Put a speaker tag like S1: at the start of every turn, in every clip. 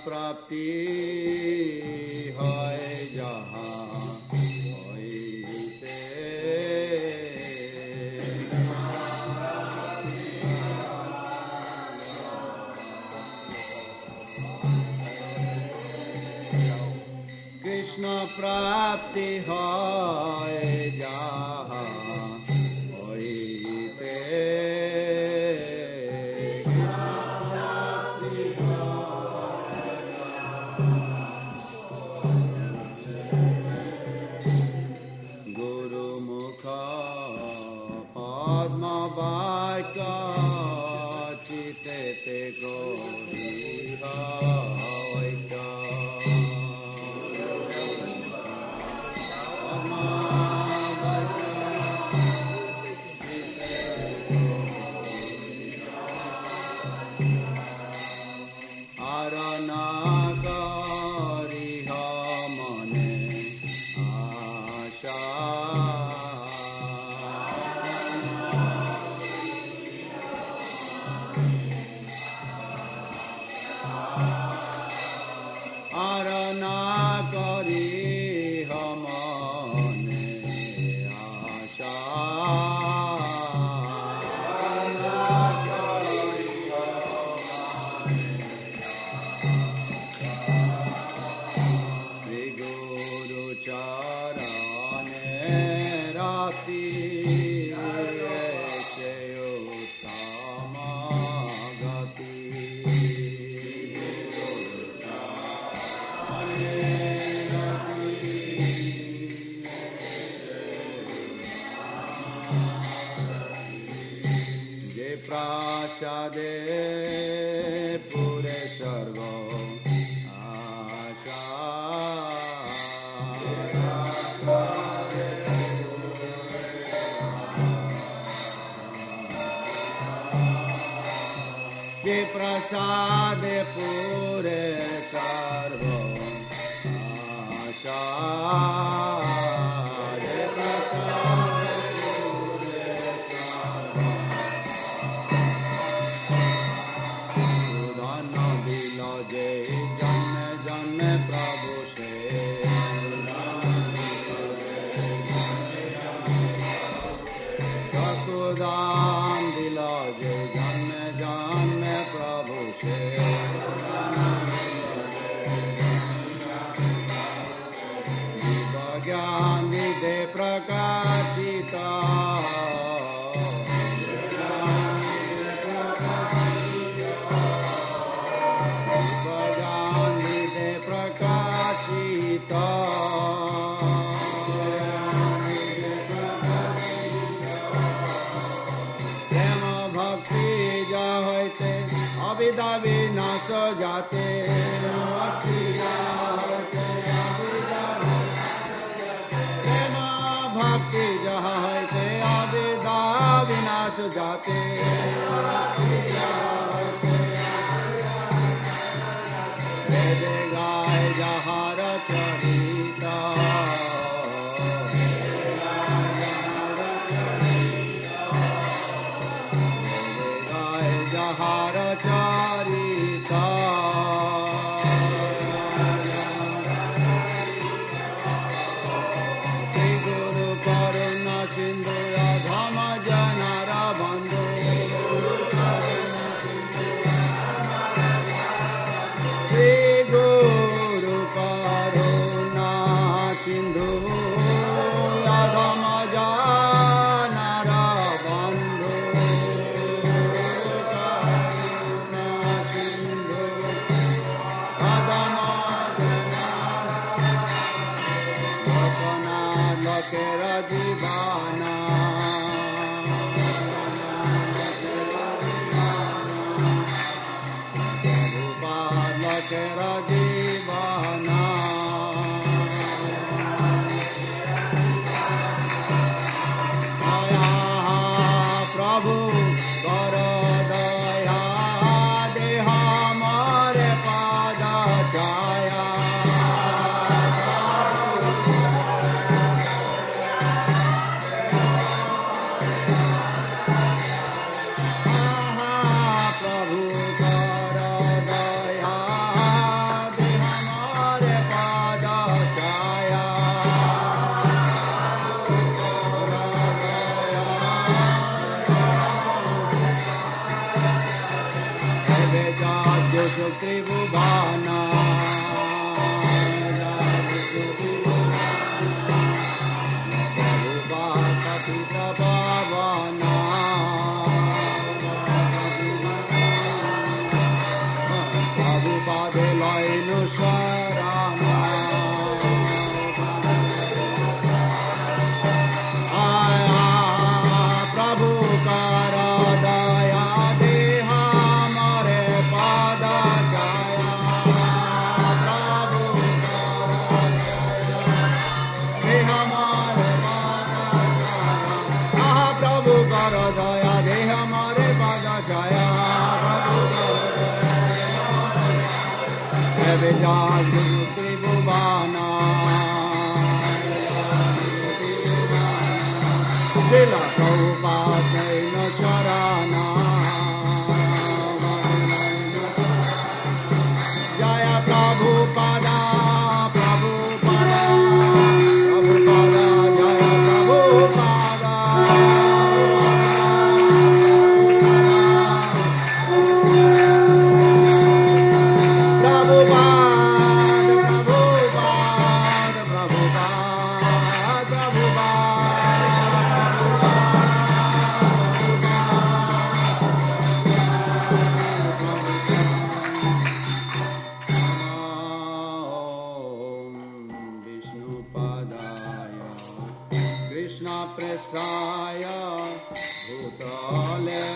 S1: प्राप्ति है जहाँ होइते कृष्ण प्राप्ति है जहाँ होइते प्रसाद पूरे सर्व आशा प्रकाशिता प्रकाशिता प्रेम भक्ति जा होते अविदा विनाश जाते भक्ति जहाँ है अविदा विनाश जाते वेद गाय जहाँ रचरिता वेद गाय जहाँ रचरिता सिंधु धम जनरा बंधु Kera Jivana Daya Prabhu Kara Daya Deha Mare Pada Jaya Tribhuvana Prabhupada Pita Bhavana Prabhupada Lainu Sarana Aya Prabhu Kara Daya Deha Mare Pada Jaya Prabhu Deha Mare Prabhu Kara Daya Deha Mare Pada Jaya Prabhu Tribhuvana Srila Prabhupada Sarana Jaya Prabhupada Prabhupada Prabhupada Jaya Prabhupada Krishna Prestaya Bhutale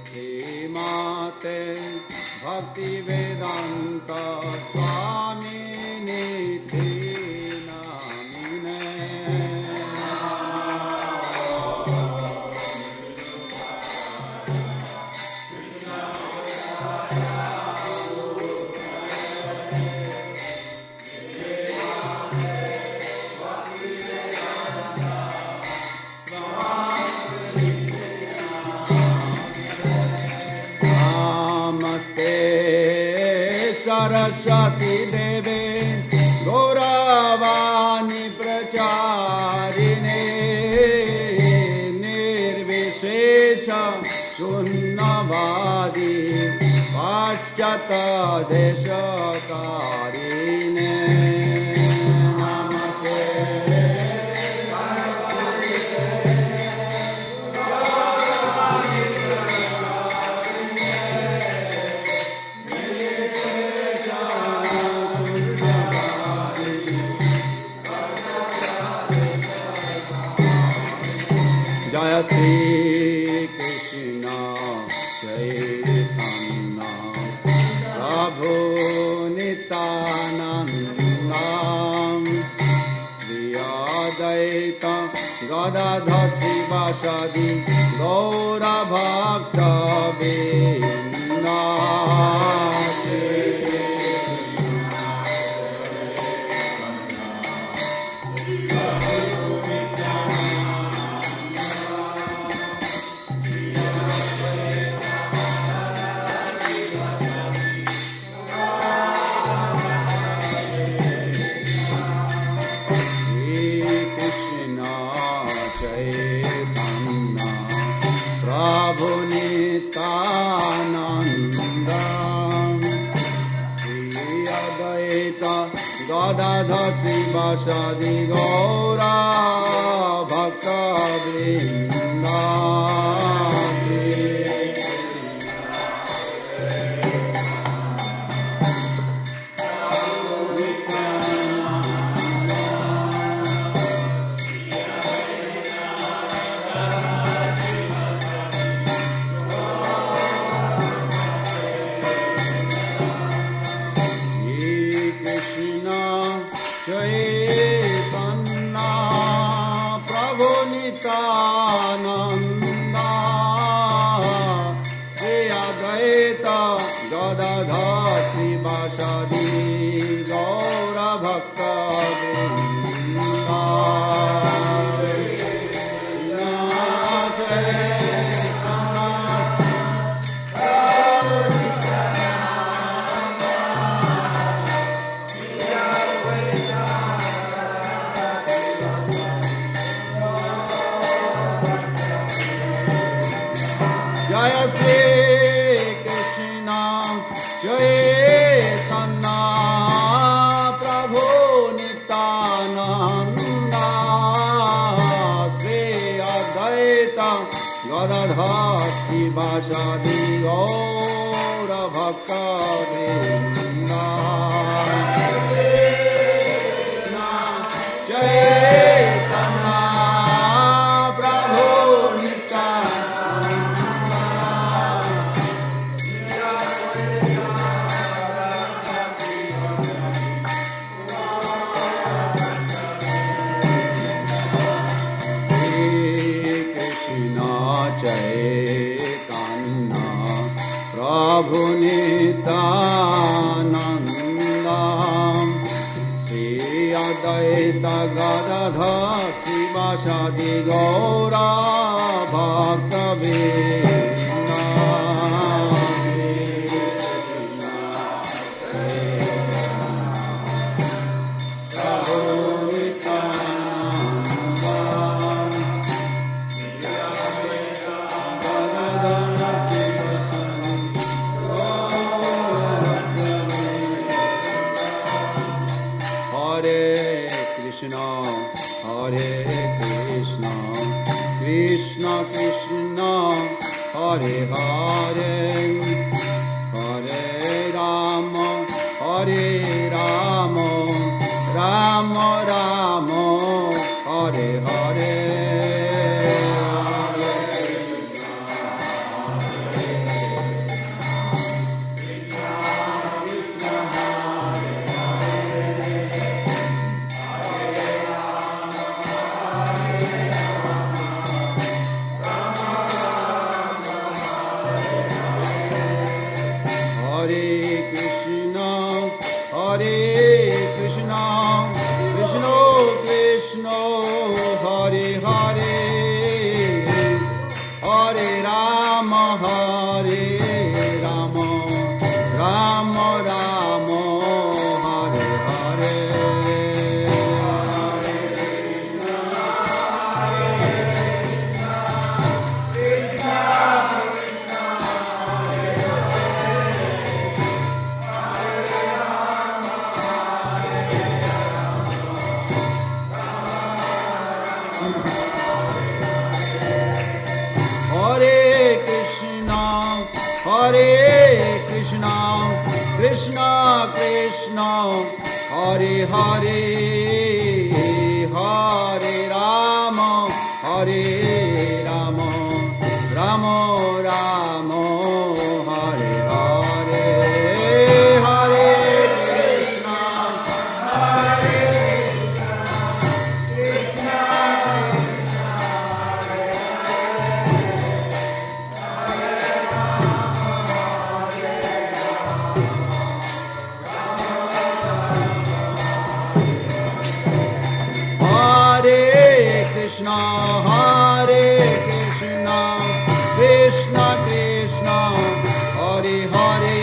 S1: Srimate Bhakti Vedanta Swami Niti Namine Namaste Saraswati Deve Gauravani Pracharine Nirvishesha Sunnavadi Paschata Deshakarine Namaste Jaya Sri Krishna Chaitanya Prabhu Nityananda Shri Advaita Gadadhar Sivasadi Gaura Bhakta Vrinda Prabhu Nityananda Shri Advaita Gadadhar Sivasadi Gaura Bhakta Vrinda Advaita Gadadha Srivasadi Gaura Bhakta Vrinda Jaya Shri Krishna Chaitanya Prabhu Nityananda Shri Advaita Gadadha Srivasadi Gaura Bhakta Vrinda Chaitanya Prabhu Chaitanya Prabhu Nityananda Shri Advaita Gadadha Srivasadi Gaura Bhakta Vrinda Krishna Krishna Hare Hare Hare Rama Hare Rama Rama Rama Hare Hare Krishna Krishna Hare Hare Hare Rama Hare Rama Rama Rama Hare Hare Hare Krishna Hare Krishna Krishna Hare Krishna Krishna Krishna Hare Hare Hare Rama Hare Rama Rama Rama Hare Hare Hare Krishna Hare Krishna Krishna Krishna Hare Hare Hare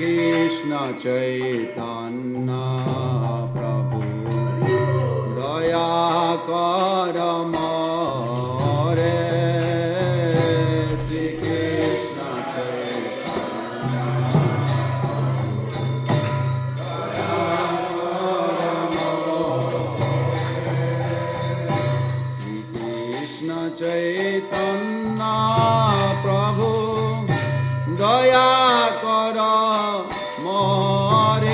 S1: Krishna Chaitanya Prabhu Daya Karamare Shri Krishna Chaitanya Daya Karamare Shri Krishna Chaitanya Prabhu Daya kara more.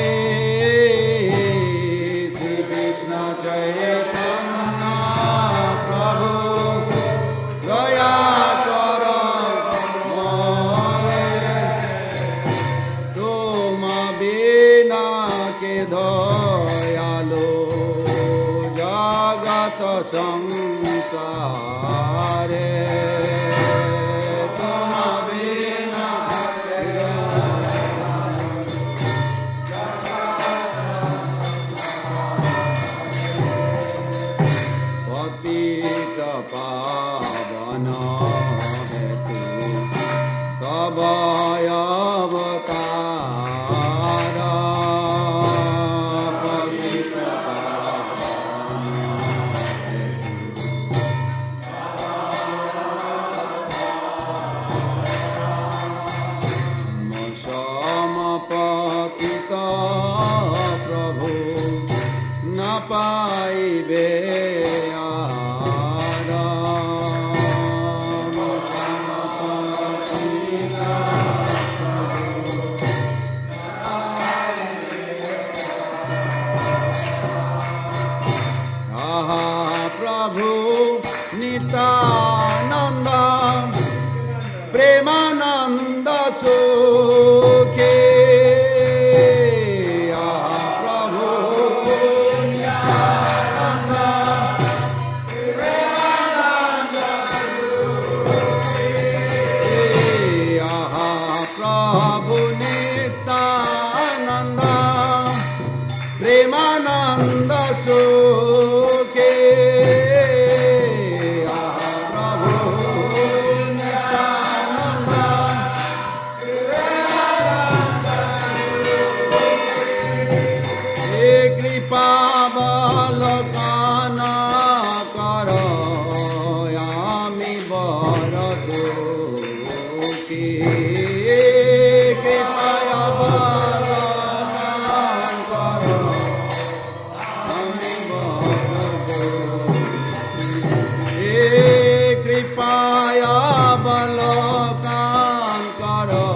S1: Shri Krishna Chaitanya Prabhu daya kara more. Tuma bina ke dayalo jagat samsare. Tuma bina ke patita pavana hetu tabaya avatara. Patita patita Prabhu na paibe ara. Aha Prabhu Nityananda Premananda Sukhe. Aha Prabhu Nityananda Premananda Sukhe. Aha Prabhu Nityananda Premananda Sukhe. Aha Prabhu Nityananda He Kripa Balakana Karo Yami Bharadukhi. Kripaya Balakana Karo Yami Bharadukhi. He Kripaya Balakana Karo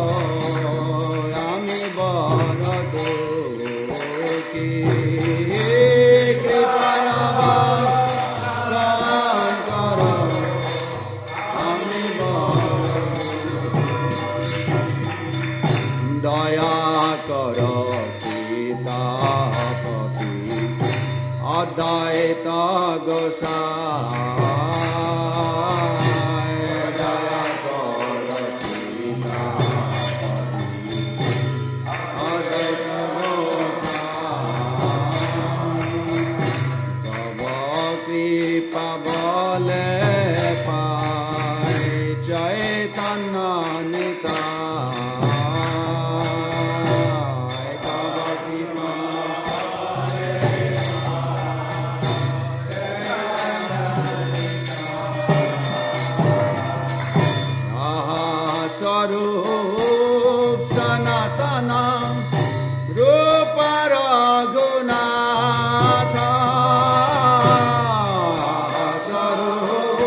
S1: Yami Bharadukhi. Kripaya Balakana Karo Yami Bharadukhi. Daya Karo Sitapati Advaita Gosai. Daya Karo Sitapati Advaita Gosai. Tava kripa bale pai Chaitanya Nitai. Tava kripa Sarup Sanatana Rupa Raghunatha. Sarup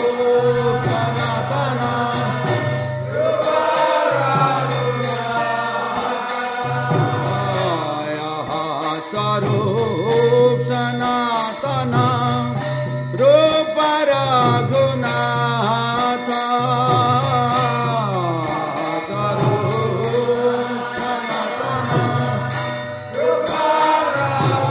S1: Sanatana Rupa Raghunatha. Sarup Sanatana Rupa Raghunatha. Sarup Sanatana Rupa Raghunatha.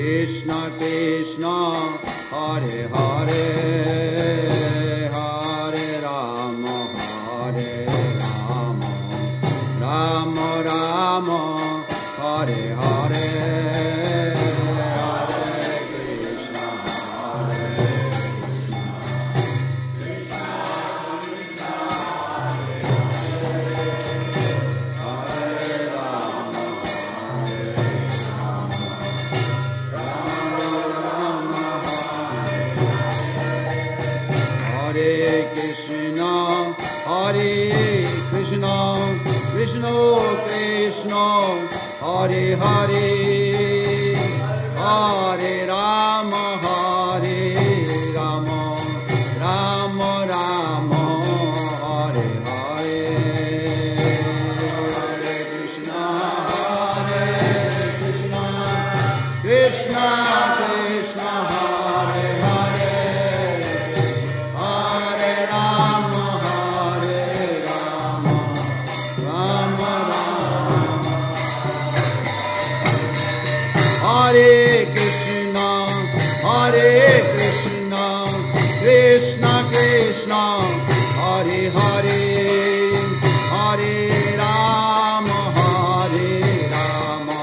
S1: Krishna Krishna Hare Hare Hare Rama Hare Rama Rama Rama Hare Hare Krishna Krishna Hare Hare Hare Rama Hare Rama Rama Rama Hare Hare Hare Krishna Krishna Krishna Hare Hare Hare Rama Hare Rama Rama Rama Hare Krishna Krishna Krishna Hare Hare Hare Rama Hare Rama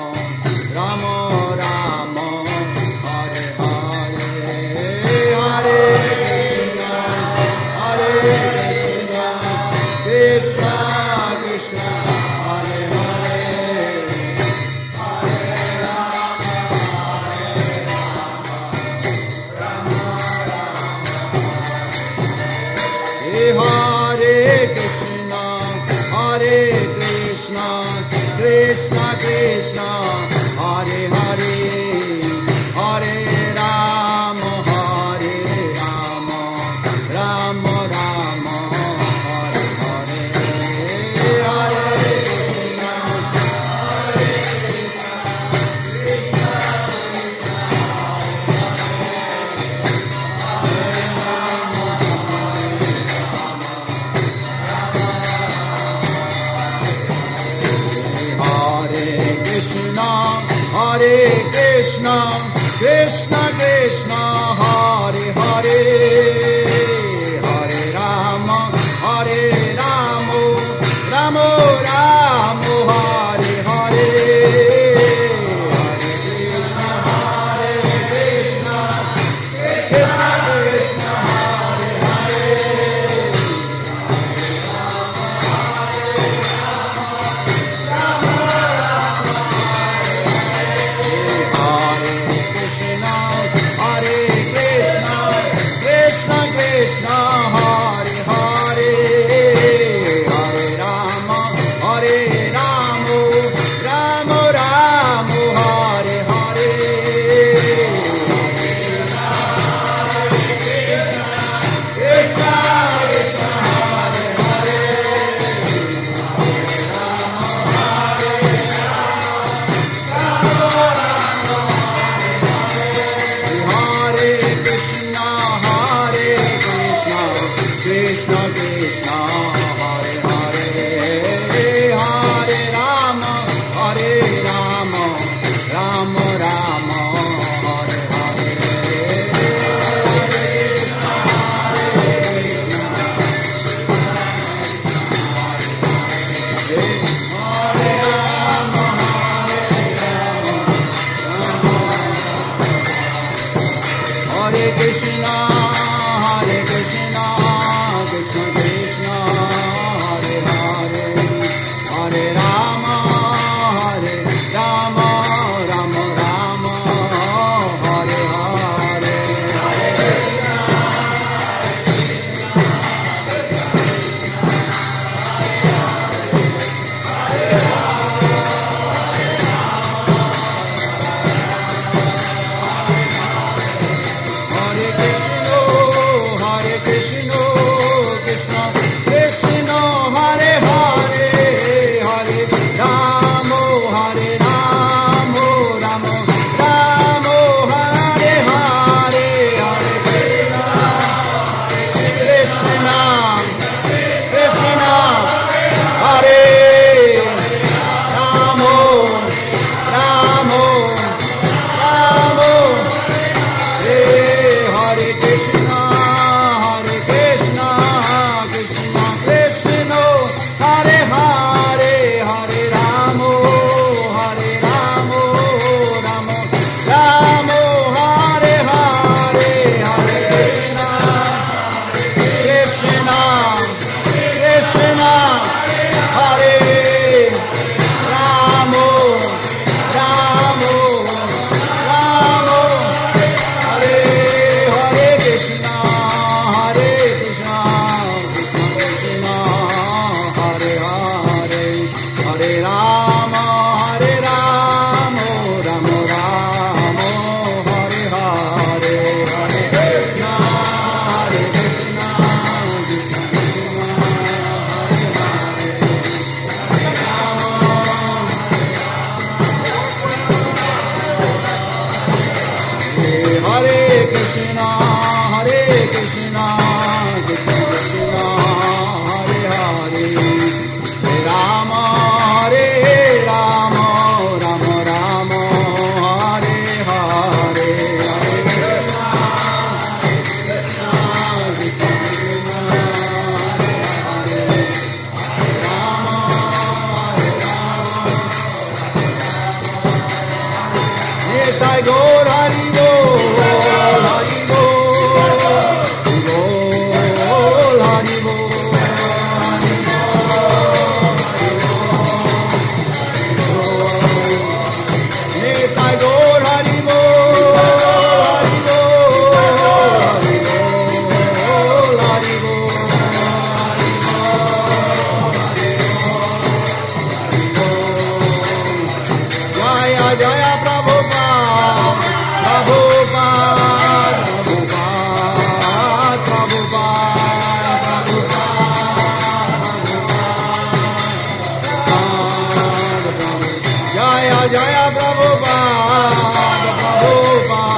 S1: Rama Rama Hare Hare Hare Krishna Krishna Krishna Hare Hare Hare Krishna Krishna Krishna Hare Hare Hare Rama Hare Rama Rama Rama Hare Hare Hare Krishna Krishna Krishna Hare Hare Hare Rama Rama Rama Hare Hare Hare Krishna Krishna Krishna Hare Hare Krishna Hare Krishna, Hare Krishna, Krishna Krishna, Hare Hare, Hare Rama, Hare Rama, Rama Rama, Hare Hare, Hare Krishna, Krishna Krishna, Hare Hare, Hare Rama, Hare Rama, Nitai Gaur Hari Bol, Hari Bol, Hari Bol, Hari Bol, Nitai Gaur Hari Bol, Hari Bol, Hari Bol, Hari Bol, Jaya Jaya Prabhupada, Prabhupada, Prabhupada, Prabhupada, Jaya Jaya Prabhupada, Prabhupada,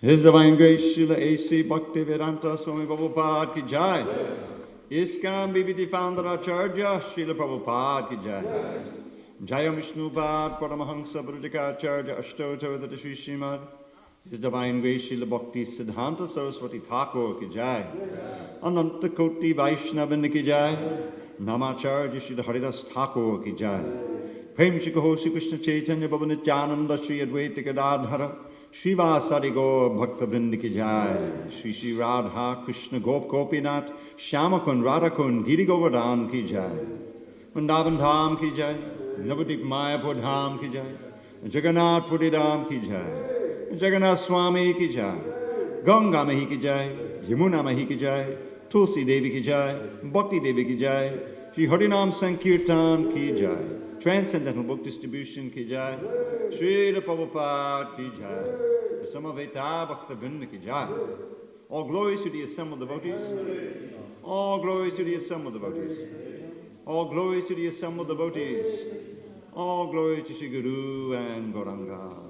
S1: His Divine Grace, Srila A.C. Bhaktivedanta Swami Prabhupada ki jai. ISKCON BBT Founder Acharya, Srila Prabhupada ki jai. Jaya Vishnupad Paramahansa Brudikacharya Ashtotavadata Sri Srimad. His Divine Grace, Srila Bhakti Siddhanta Saraswati Thakur ki jai. Ananta Koti Vaishnavanda ki jai. Namacharya Srila Haridas Thakur ki jai. Prem Shri Kaho Sri Krishna Chaitanya Bhava Nityananda Sri Advaita Gadadhara Srivasadi Gaur Bhakta Vrinda ki jai. Shri Shri Radha Krishna Gop Gopinath Shyamakun Radhakun Giri Govardhan ki jai. Vrindavan Dham ki jai. Navadip Mayapur Dham ki jai. Jagannath Puri Dham ki jai. Jagannath Swami ki jai. Ganga Mahi ki jai. Yamuna Mahi ki jai. Tulsi Devi ki jai. Bhakti Devi ki jai. Shri Harinam Sankirtan ki jai. Transcendental Book Distribution ki jai. Srila Prabhupada ki jai. The Samaveta Bhakta Vrinda ki jai. All glories to the assembled devotees. All glories to the assembled devotees. All glories to the assembled devotees. All glory to Sri Guru and Gauranga.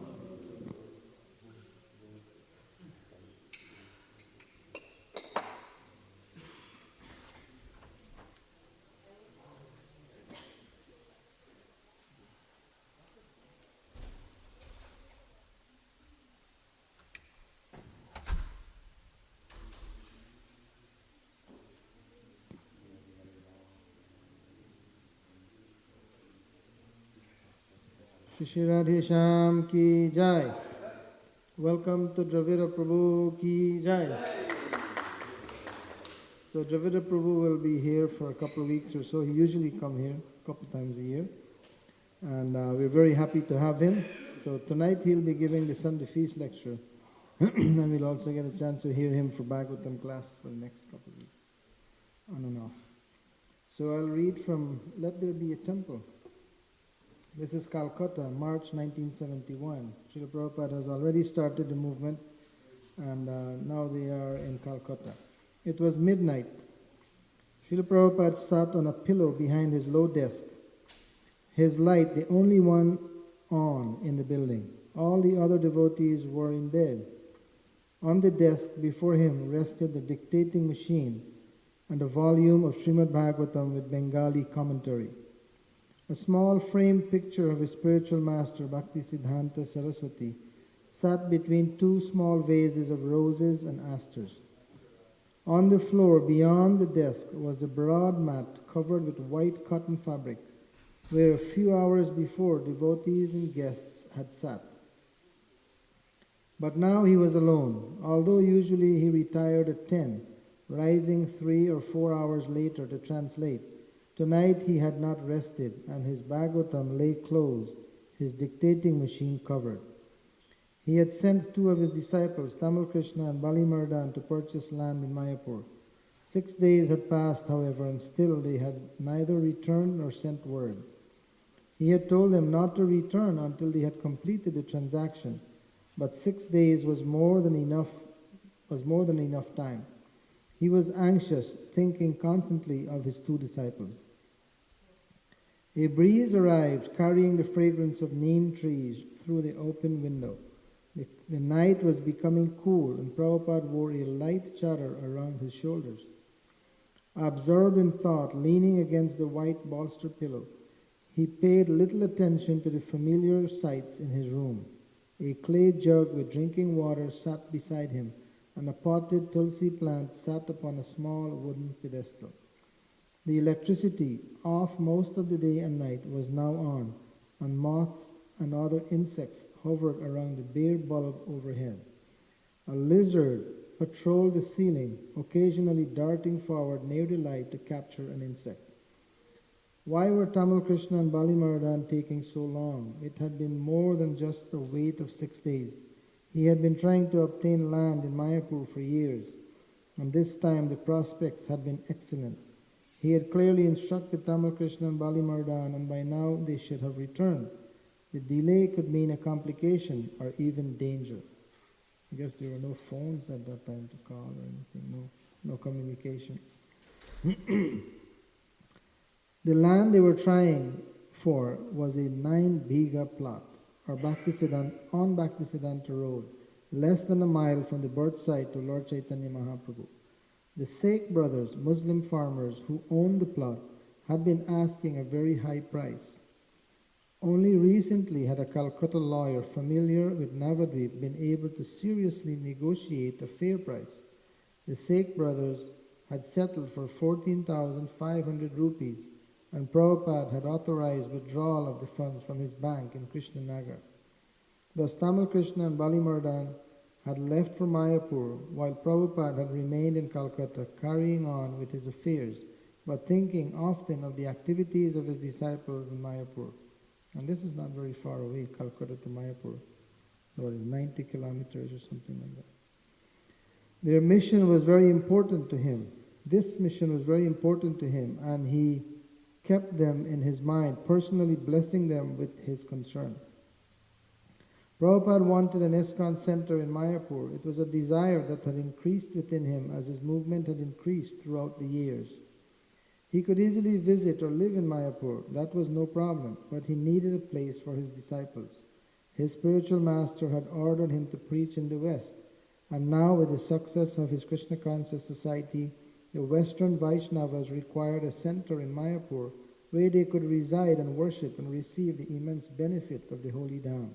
S2: Shri Radhe Shyam ki jai. Welcome to Dravida Prabhu ki jai. So Dravida Prabhu will be here for a couple of weeks or so. He usually come here a couple times a year. And we're very happy to have him. So tonight he'll be giving the Sunday Feast lecture. And we'll also get a chance to hear him for Bhagavatam class for the next couple of weeks. On and off. So I'll read from Let There Be a Temple. This is Calcutta, March 1971. Srila Prabhupada has already started the movement, and now they are in Calcutta. It was midnight. Srila Prabhupada sat on a pillow behind his low desk, his light the only one on in the building. All the other devotees were in bed. On the desk before him rested the dictating machine and a volume of Srimad Bhagavatam with Bengali commentary. A small framed picture of his spiritual master, Bhakti Siddhanta Saraswati, sat between two small vases of roses and asters. On the floor beyond the desk was a broad mat covered with white cotton fabric, where a few hours before devotees and guests had sat. But now he was alone, although usually he retired at 10, rising 3 or 4 hours later to translate. Tonight he had not rested, and his Bhagavatam lay closed, his dictating machine covered. He had sent 2 of his disciples, Tamal Krishna and Bali Mardan, to purchase land in Mayapur. 6 days had passed, however, and still they had neither returned nor sent word. He had told them not to return until they had completed the transaction, but 6 days was more than enough time. He was anxious, thinking constantly of his two disciples. A breeze arrived, carrying the fragrance of neem trees through the open window. The night was becoming cool, and Prabhupada wore a light chadar around his shoulders. Absorbed in thought, leaning against the white bolster pillow, he paid little attention to the familiar sights in his room. A clay jug with drinking water sat beside him, and a potted tulsi plant sat upon a small wooden pedestal. The electricity, off most of the day and night, was now on, and moths and other insects hovered around the bare bulb overhead. A lizard patrolled the ceiling, occasionally darting forward near the light to capture an insect. Why were Tamal Krishna and Bali Maradan taking so long? It had been more than just the wait of 6 days. He had been trying to obtain land in Mayapur for years, and this time the prospects had been excellent. He had clearly instructed Tamal Krishna and Bali Maradan, and by now they should have returned. The delay could mean a complication or even danger. I guess there were no phones at that time to call or anything, no communication. The land they were trying for was a 9 bigha plot on Bhaktisiddhanta Road, less than a mile from the birth site of Lord Chaitanya Mahaprabhu. The Sikh brothers, Muslim farmers who owned the plot, had been asking a very high price. Only recently had a Calcutta lawyer familiar with Navadvip been able to seriously negotiate a fair price. The Sikh brothers had settled for 14,500 rupees, and Prabhupada had authorized withdrawal of the funds from his bank in Krishnanagar. Thus Tamal Krishna and Bali Maradan had left for Mayapur, while Prabhupada had remained in Calcutta carrying on with his affairs, but thinking often of the activities of his disciples in Mayapur. And this is not very far away, Calcutta to Mayapur. What is 90 kilometers or something like that. Their mission was very important to him. This mission was very important to him, and he kept them in his mind, personally blessing them with his concern. Prabhupada wanted an ISKCON center in Mayapur. It was a desire that had increased within him as his movement had increased throughout the years. He could easily visit or live in Mayapur, that was no problem, but he needed a place for his disciples. His spiritual master had ordered him to preach in the West, and now with the success of his Krishna Conscious Society, the Western Vaishnavas required a center in Mayapur where they could reside and worship and receive the immense benefit of the Holy Dham.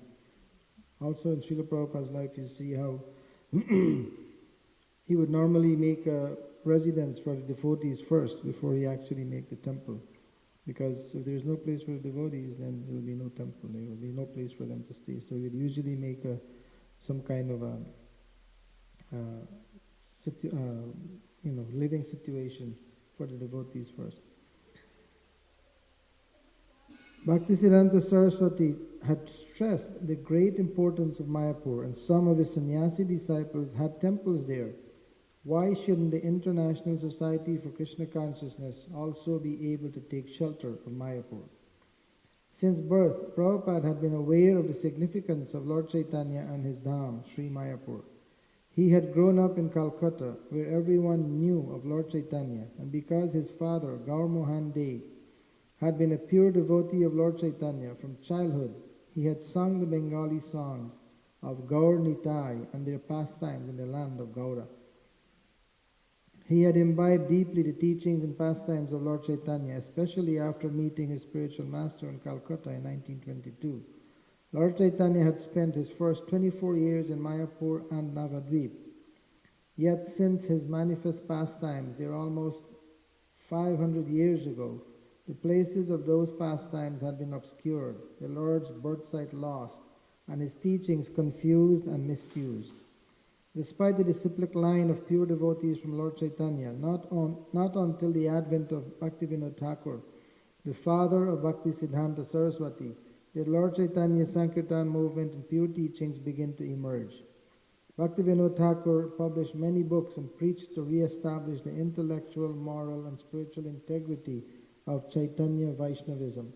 S2: Also in Srila Prabhupada's life you see how he would normally make a residence for the devotees first before he actually make the temple. Because if there is no place for the devotees, then there will be no temple. There will be no place for them to stay. So he would usually make some kind of a living situation for the devotees first. Bhaktisiddhanta Saraswati had stressed the great importance of Mayapur, and some of his sannyasi disciples had temples there. Why shouldn't the International Society for Krishna Consciousness also be able to take shelter of Mayapur? Since birth, Prabhupada had been aware of the significance of Lord Chaitanya and his Dham, Sri Mayapur. He had grown up in Calcutta, where everyone knew of Lord Chaitanya, and because his father, Gaur Mohan De, had been a pure devotee of Lord Chaitanya from childhood, he had sung the Bengali songs of Gaur Nitai and their pastimes in the land of Gaura. He had imbibed deeply the teachings and pastimes of Lord Chaitanya, especially after meeting his spiritual master in Calcutta in 1922. Lord Chaitanya had spent his first 24 years in Mayapur and Navadvip. Yet since his manifest pastimes, they are almost 500 years ago, the places of those pastimes had been obscured, the Lord's birthsite lost, and his teachings confused and misused. Despite the disciplic line of pure devotees from Lord Chaitanya, not until the advent of Bhaktivinoda Thakur, the father of Bhaktisiddhanta Saraswati, did Lord Chaitanya's Sankirtan movement and pure teachings begin to emerge. Bhaktivinoda Thakur published many books and preached to re-establish the intellectual, moral, and spiritual integrity of Chaitanya Vaishnavism.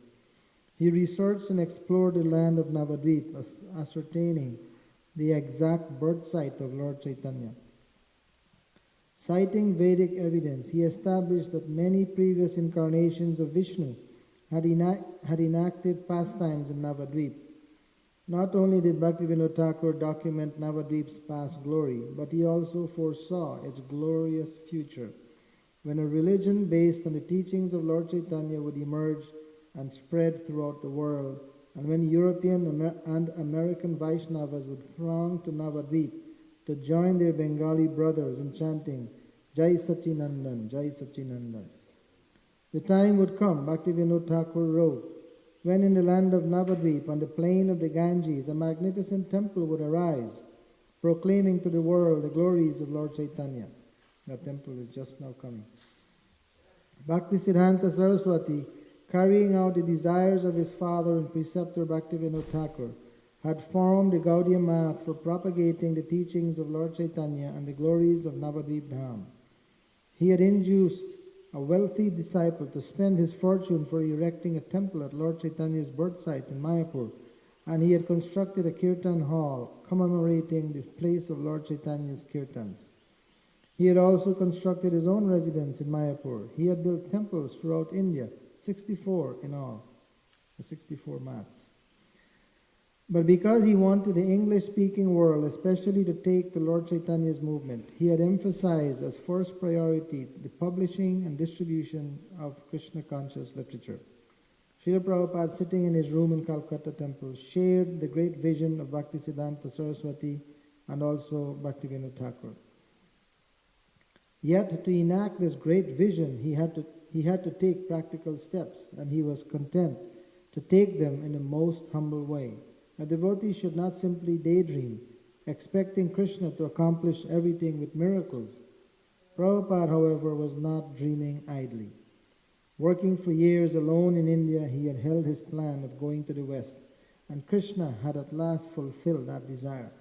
S2: He researched and explored the land of Navadvip, ascertaining the exact birth site of Lord Chaitanya. Citing Vedic evidence, he established that many previous incarnations of Vishnu had enacted pastimes in Navadvip. Not only did Bhaktivinoda Thakur document Navadvip's past glory, but he also foresaw its glorious future, when a religion based on the teachings of Lord Chaitanya would emerge and spread throughout the world, and when European and American Vaishnavas would throng to Navadvip to join their Bengali brothers in chanting Jai Sachinandan, Jai Sachinandan. The time would come, Bhaktivinoda Thakur wrote, when in the land of Navadvip, on the plain of the Ganges, a magnificent temple would arise, proclaiming to the world the glories of Lord Chaitanya. That temple is just now coming. Bhaktisiddhanta Saraswati, carrying out the desires of his father and preceptor Bhaktivinoda Thakur, had formed the Gaudiya Math for propagating the teachings of Lord Chaitanya and the glories of Navadvip Dham. He had induced a wealthy disciple to spend his fortune for erecting a temple at Lord Chaitanya's birth site in Mayapur, and he had constructed a kirtan hall commemorating the place of Lord Chaitanya's kirtans. He had also constructed his own residence in Mayapur. He had built temples throughout India, 64 in all, the 64 mats. But because he wanted the English-speaking world especially to take to Lord Chaitanya's movement, he had emphasized as first priority the publishing and distribution of Krishna-conscious literature. Srila Prabhupada, sitting in his room in Calcutta temple, shared the great vision of Bhaktisiddhanta Saraswati and also Bhaktivinoda Thakur. Yet to enact this great vision, he had to take practical steps, and he was content to take them in the most humble way. A devotee should not simply daydream, expecting Krishna to accomplish everything with miracles. Prabhupada, however, was not dreaming idly. Working for years alone in India, he had held his plan of going to the West, and Krishna had at last fulfilled that desire.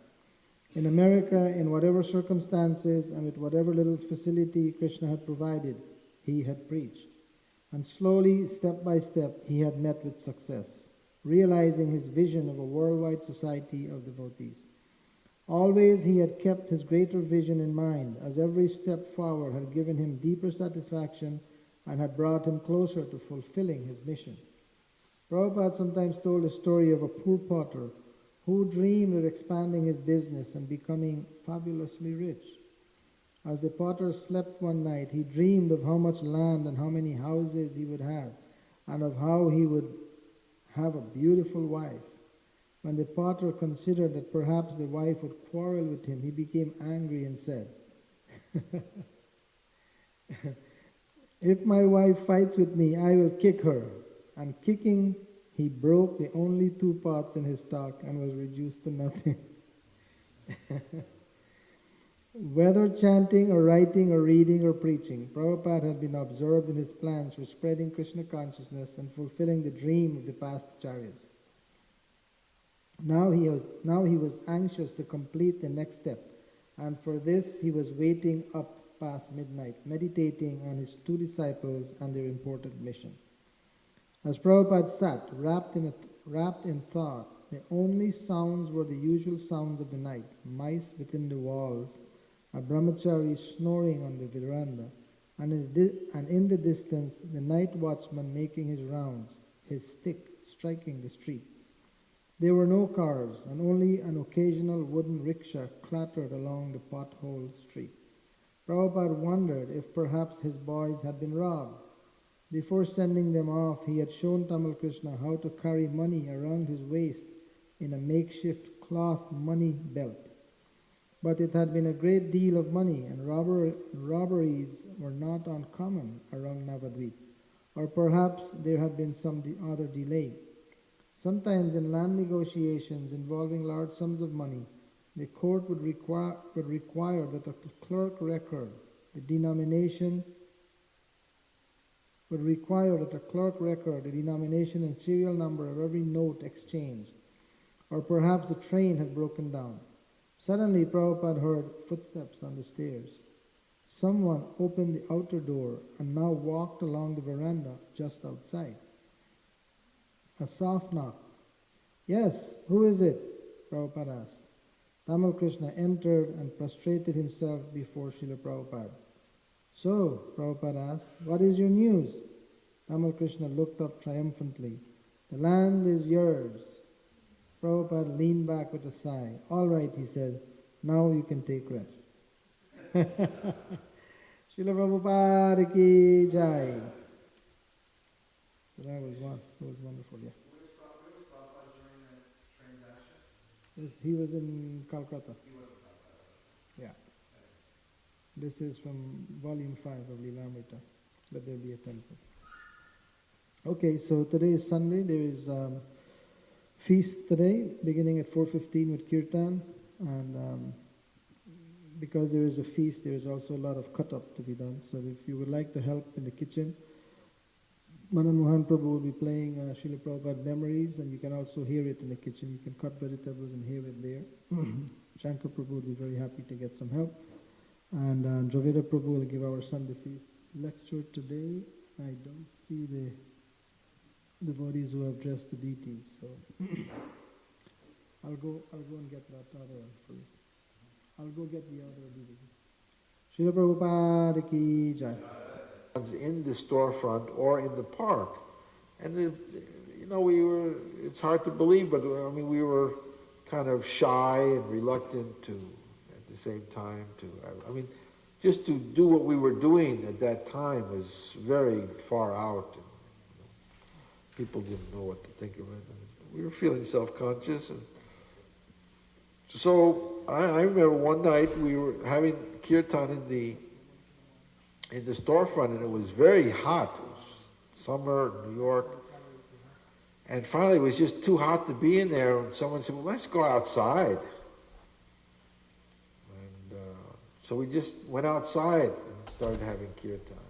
S2: In America, in whatever circumstances and with whatever little facility Krishna had provided, he had preached. And slowly, step by step, he had met with success, realizing his vision of a worldwide society of devotees. Always he had kept his greater vision in mind, as every step forward had given him deeper satisfaction and had brought him closer to fulfilling his mission. Prabhupada sometimes told a story of a poor potter who dreamed of expanding his business and becoming fabulously rich. As the potter slept one night, he dreamed of how much land and how many houses he would have, and of how he would have a beautiful wife. When the potter considered that perhaps the wife would quarrel with him, he became angry and said, "If my wife fights with me, I will kick her." And kicking, he broke the only 2 pots in his stock and was reduced to nothing. Whether chanting or writing or reading or preaching, Prabhupada had been observed in his plans for spreading Krishna consciousness and fulfilling the dream of the past acharyas. Now he was anxious to complete the next step, and for this he was waiting up past midnight, meditating on his 2 disciples and their important mission. As Prabhupada sat, wrapped in thought, the only sounds were the usual sounds of the night: mice within the walls, a brahmachari snoring on the veranda, and in the distance the night watchman making his rounds, his stick striking the street. There were no cars, and only an occasional wooden rickshaw clattered along the potholed street. Prabhupada wondered if perhaps his boys had been robbed. Before sending them off, he had shown Tamal Krishna how to carry money around his waist in a makeshift cloth money belt. But it had been a great deal of money, and robberies were not uncommon around Navadvip. Or perhaps there had been some other delay. Sometimes in land negotiations involving large sums of money, the court would require that a clerk record the denomination and serial number of every note exchanged. Or perhaps the train had broken down. Suddenly, Prabhupada heard footsteps on the stairs. Someone opened the outer door and now walked along the veranda just outside. A soft knock. Yes, who is it? Prabhupada asked. Tamal Krishna entered and prostrated himself before Srila Prabhupada. So, Prabhupada asked, what is your news? Tamal Krishna looked up triumphantly. The land is yours. Prabhupada leaned back with a sigh. All right, he said, now you can take rest. Srila Prabhupada ki jai. So that was wonderful, yeah.
S3: Who was Prabhupada during that transaction?
S2: He was in Calcutta.
S3: He was in Calcutta.
S2: Yeah. This is from volume 5 of Lilamrita. Let there be a temple. Okay, so today is Sunday. There is feast today, beginning at 4:15 with kirtan, and because there is a feast, there is also a lot of cut-up to be done. So if you would like to help in the kitchen, Manan Mohan Prabhu will be playing Srila Prabhupada memories, and you can also hear it in the kitchen. You can cut vegetables and hear it there. Shankar Prabhu will be very happy to get some help. And Dravida Prabhu will give our Sunday feast lecture today. I don't see the devotees who have dressed the deities, so I'll go and get that other one for you. I'll go get the other DVD. Srila Prabhupada ki jai.
S4: In the storefront or in the park, and it's hard to believe, but I mean we were kind of shy and reluctant to, at the same time, just to do what we were doing at that time was very far out. And, people didn't know what to think of it, and we were feeling self-conscious. And so I remember one night we were having kirtan in the storefront, and it was very hot. It was summer in New York. And finally it was just too hot to be in there, and someone said, well, let's go outside. And so we just went outside and started having kirtan.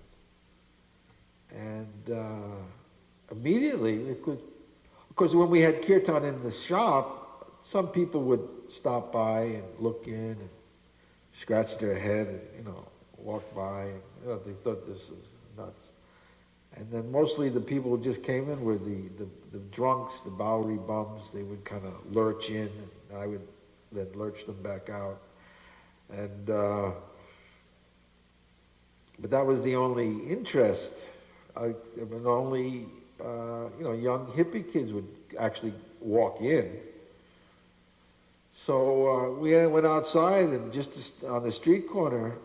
S4: And immediately, of course, when we had kirtan in the shop, some people would stop by and look in and scratch their head and, walk by. And, they thought this was nuts. And then mostly the people who just came in were the drunks, the Bowery bums. They would kind of lurch in, and I would then lurch them back out. And but that was the only interest. Only young hippie kids would actually walk in. So we went outside and just on the street corner.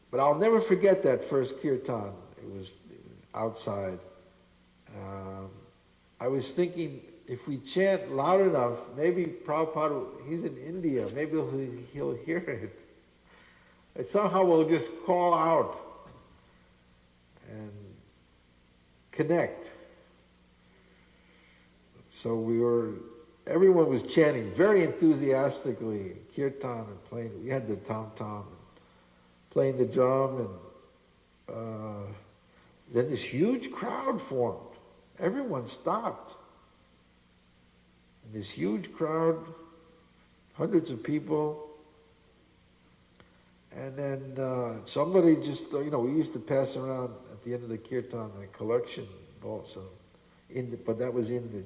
S4: But I'll never forget that first kirtan. It was outside. I was thinking, if we chant loud enough, maybe Prabhupada, he's in India, maybe he'll hear it. And somehow we'll just call out and connect. So everyone was chanting very enthusiastically, kirtan and playing. We had the tom-tom, playing the drum, and then this huge crowd formed. Everyone stopped. And this huge crowd, hundreds of people. And then somebody just, we used to pass around at the end of the kirtan a collection also, but that was in the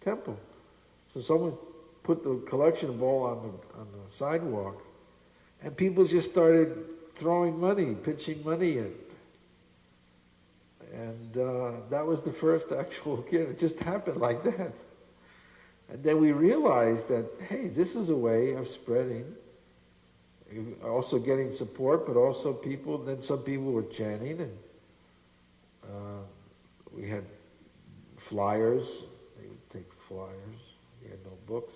S4: temple. So someone put the collection ball on the sidewalk, and people just started throwing money, pitching money in. And that was the first actual kirtan. It just happened like that. And then we realized that, hey, this is a way of spreading, also getting support, but also some people were chanting, and we had flyers. They would take flyers. We had no books.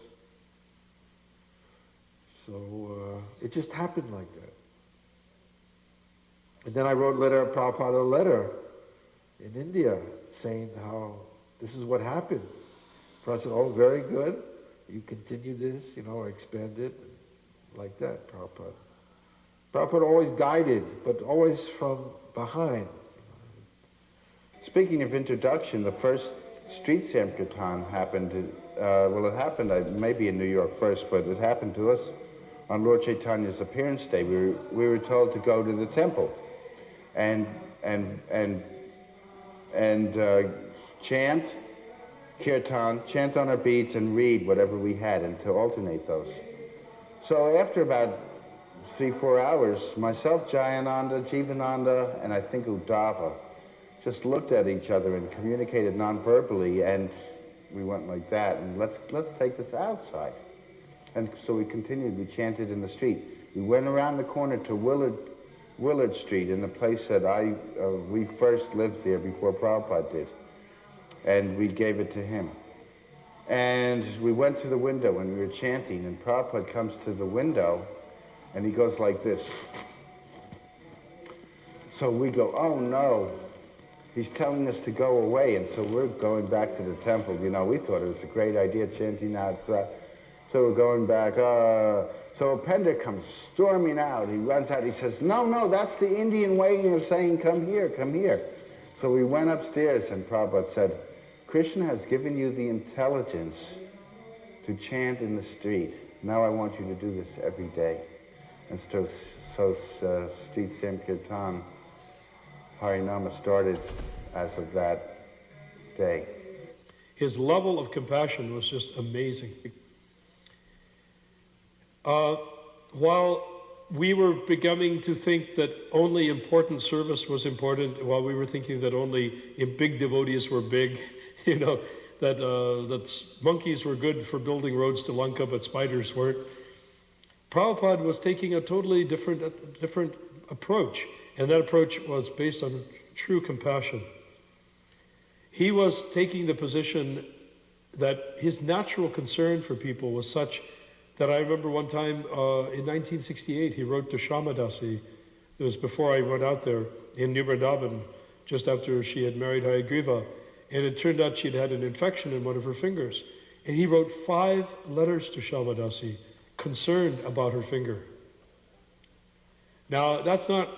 S4: So it just happened like that. And then I wrote Prabhupada a letter in India saying how this is what happened. Prabhupada said, oh, very good. You continue this, expand it. Like that, Prabhupada. Prabhupada always guided, but always from behind.
S5: Speaking of introduction, the first street Sankirtan happened, it happened maybe in New York first, but it happened to us on Lord Chaitanya's appearance day. We were told to go to the temple and chant kirtan, chant on our beats, and read whatever we had, and to alternate those. So after about 3-4 hours, myself, Jayananda, Jivananda, and I think Uddhava just looked at each other and communicated non-verbally, and we went like that, and let's take this outside. And so we continued, we chanted in the street. We went around the corner to Willard Street, in the place that we first lived there before Prabhupada did. And we gave it to him. And we went to the window and we were chanting, and Prabhupada comes to the window and he goes like this. So we go, oh no, he's telling us to go away. And so we're going back to the temple. You know, we thought it was a great idea chanting outside. So we're going back. So Upender comes storming out. He runs out. He says, no, that's the Indian way of saying, come here, come here. So we went upstairs and Prabhupada said, Krishna has given you the intelligence to chant in the street. Now I want you to do this every day. And so Street Sankirtan Harinama started as of that day.
S6: His level of compassion was just amazing. While we were beginning to think that only important service was important, while we were thinking that only big devotees were big, you know, that monkeys were good for building roads to Lanka, but spiders weren't. Prabhupada was taking a totally different approach, and that approach was based on true compassion. He was taking the position that his natural concern for people was such that I remember one time in 1968, he wrote to Shamadasi. It was before I went out there in New Vrindavan, just after she had married Hayagriva. And it turned out she'd had an infection in one of her fingers. And he wrote 5 letters to Shamadasi, concerned about her finger. Now, that's not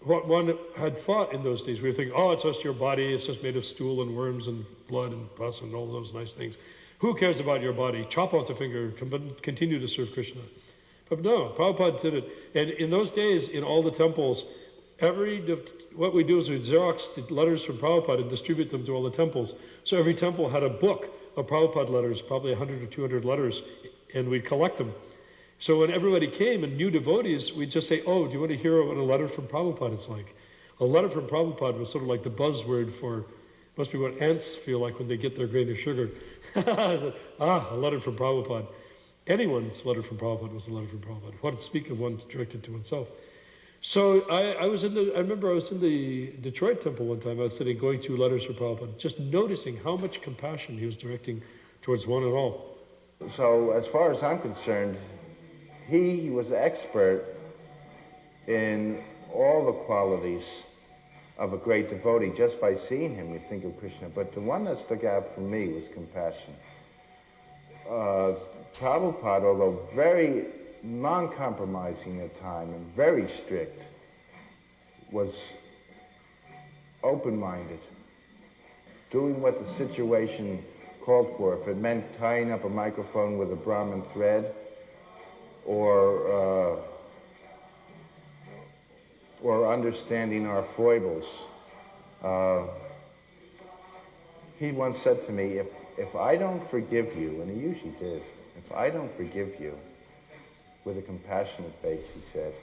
S6: what one had thought in those days. We were thinking, oh, it's just your body, it's just made of stool and worms and blood and pus and all those nice things. Who cares about your body? Chop off the finger, continue to serve Krishna. But no, Prabhupada did it. And in those days, in all the temples, what we do is we Xerox the letters from Prabhupada and distribute them to all the temples. So every temple had a book of Prabhupada letters, probably 100 or 200 letters, and we'd collect them. So when everybody came and new devotees, we'd just say, oh, do you want to hear what a letter from Prabhupada is like? A letter from Prabhupada was sort of like the buzzword for, must be what ants feel like when they get their grain of sugar. A letter from Prabhupada. Anyone's letter from Prabhupada was a letter from Prabhupada. What to speak of one directed to oneself. So I remember I was in the Detroit temple one time. I was sitting going through letters from Prabhupada, just noticing how much compassion he was directing towards one and all.
S5: So as far as I'm concerned, he was an expert in all the qualities of a great devotee. Just by seeing him, you think of Krishna. But the one that stuck out for me was compassion. Prabhupada, although very non-compromising at time and very strict, was open-minded, doing what the situation called for. If it meant tying up a microphone with a Brahmin thread, or understanding our foibles. He once said to me, if I don't forgive you, and he usually did, if I don't forgive you with a compassionate face, he said,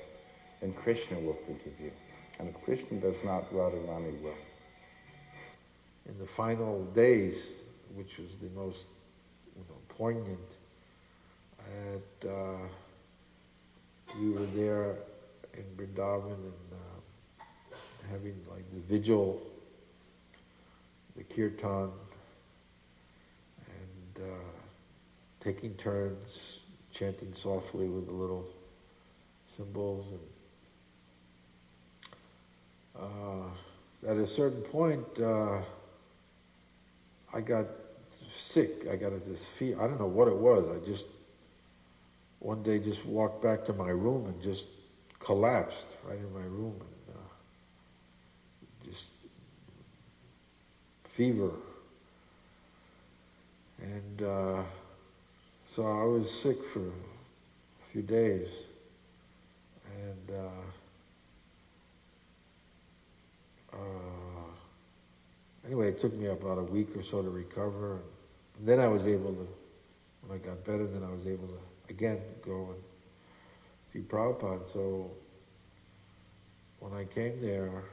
S5: then Krishna will forgive you. And if Krishna does not, Radharani will.
S4: In the final days, which was the most poignant, we were there in Vrindavan and having like the vigil, the kirtan, and taking turns chanting softly with the little cymbals. And at a certain point, I got sick. I got this fever. I don't know what it was. I just one day just walked back to my room and just collapsed right in my room, and just fever. And so I was sick for a few days. And anyway, it took me about a week or so to recover. And then I was able to, when I got better, then I was able to, again, go and see Prabhupada. So when I came there,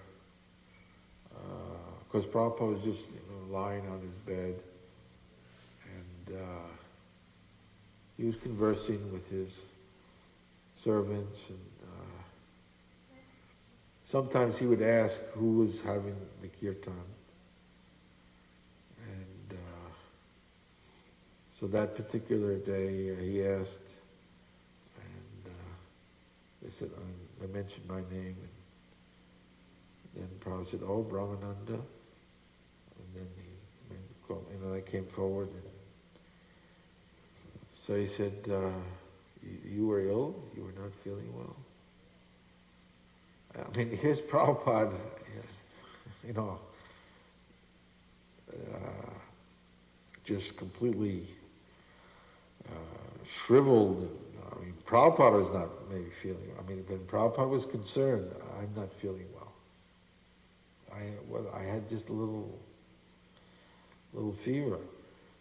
S4: because Prabhupada was just lying on his bed, and he was conversing with his servants, and sometimes he would ask who was having the kirtan. And so that particular day he asked, and they said, I mentioned my name, and then Prabhupada said, oh, Brahmananda. And then I came forward, and so he said, you were ill? You were not feeling well? I mean, here's Prabhupada, just completely shriveled. I mean, Prabhupada was not maybe feeling, when Prabhupada was concerned, I'm not feeling well. I had just a little fever.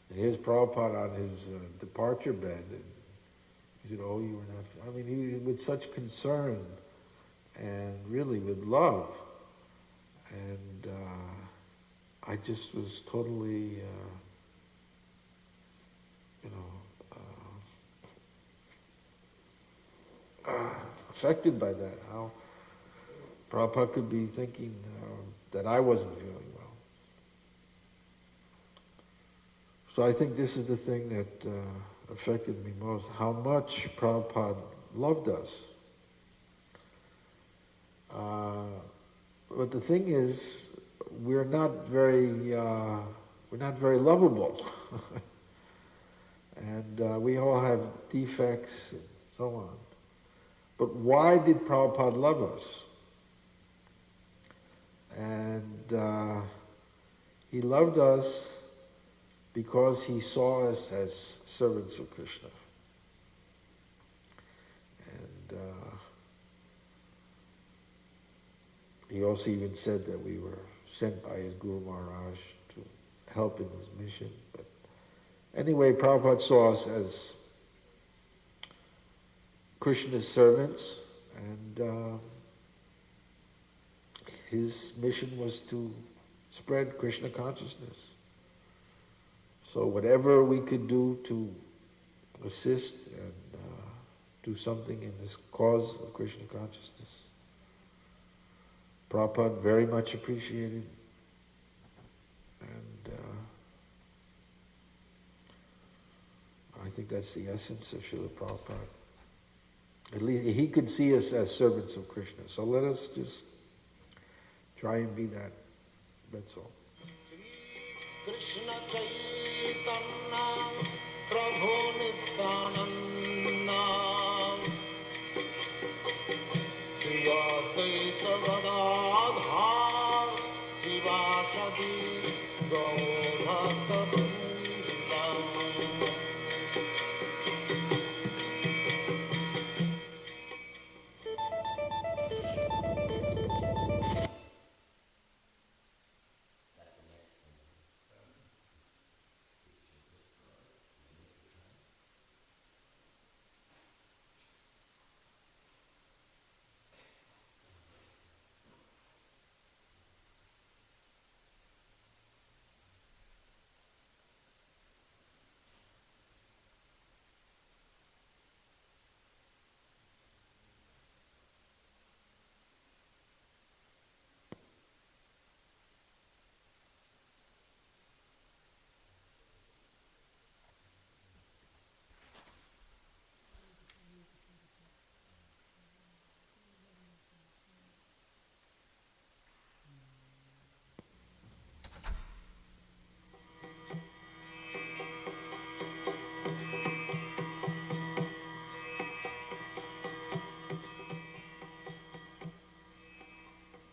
S4: And here's Prabhupada on his departure bed, and he said, oh, you were not, he with such concern, and really with love. And I just was totally, affected by that, how Prabhupada could be thinking that I wasn't feeling well. So I think this is the thing that affected me most, how much Prabhupada loved us. But the thing is, we're not very lovable, and we all have defects and so on. But why did Prabhupada love us? And he loved us because he saw us as servants of Krishna. And he also even said that we were sent by his Guru Maharaj to help in his mission. But anyway, Prabhupada saw us as Krishna's servants, and his mission was to spread Krishna consciousness. So whatever we could do to assist and do something in this cause of Krishna consciousness, Prabhupada very much appreciated. And I think that's the essence of Srila Prabhupada. At least he could see us as servants of Krishna. So let us just try and be that. That's all.
S7: Krishna Chaitanya Prabhu Nityananda Shri Advaita Gadadhar Sivasadi Gaur Bhakta Vrinda.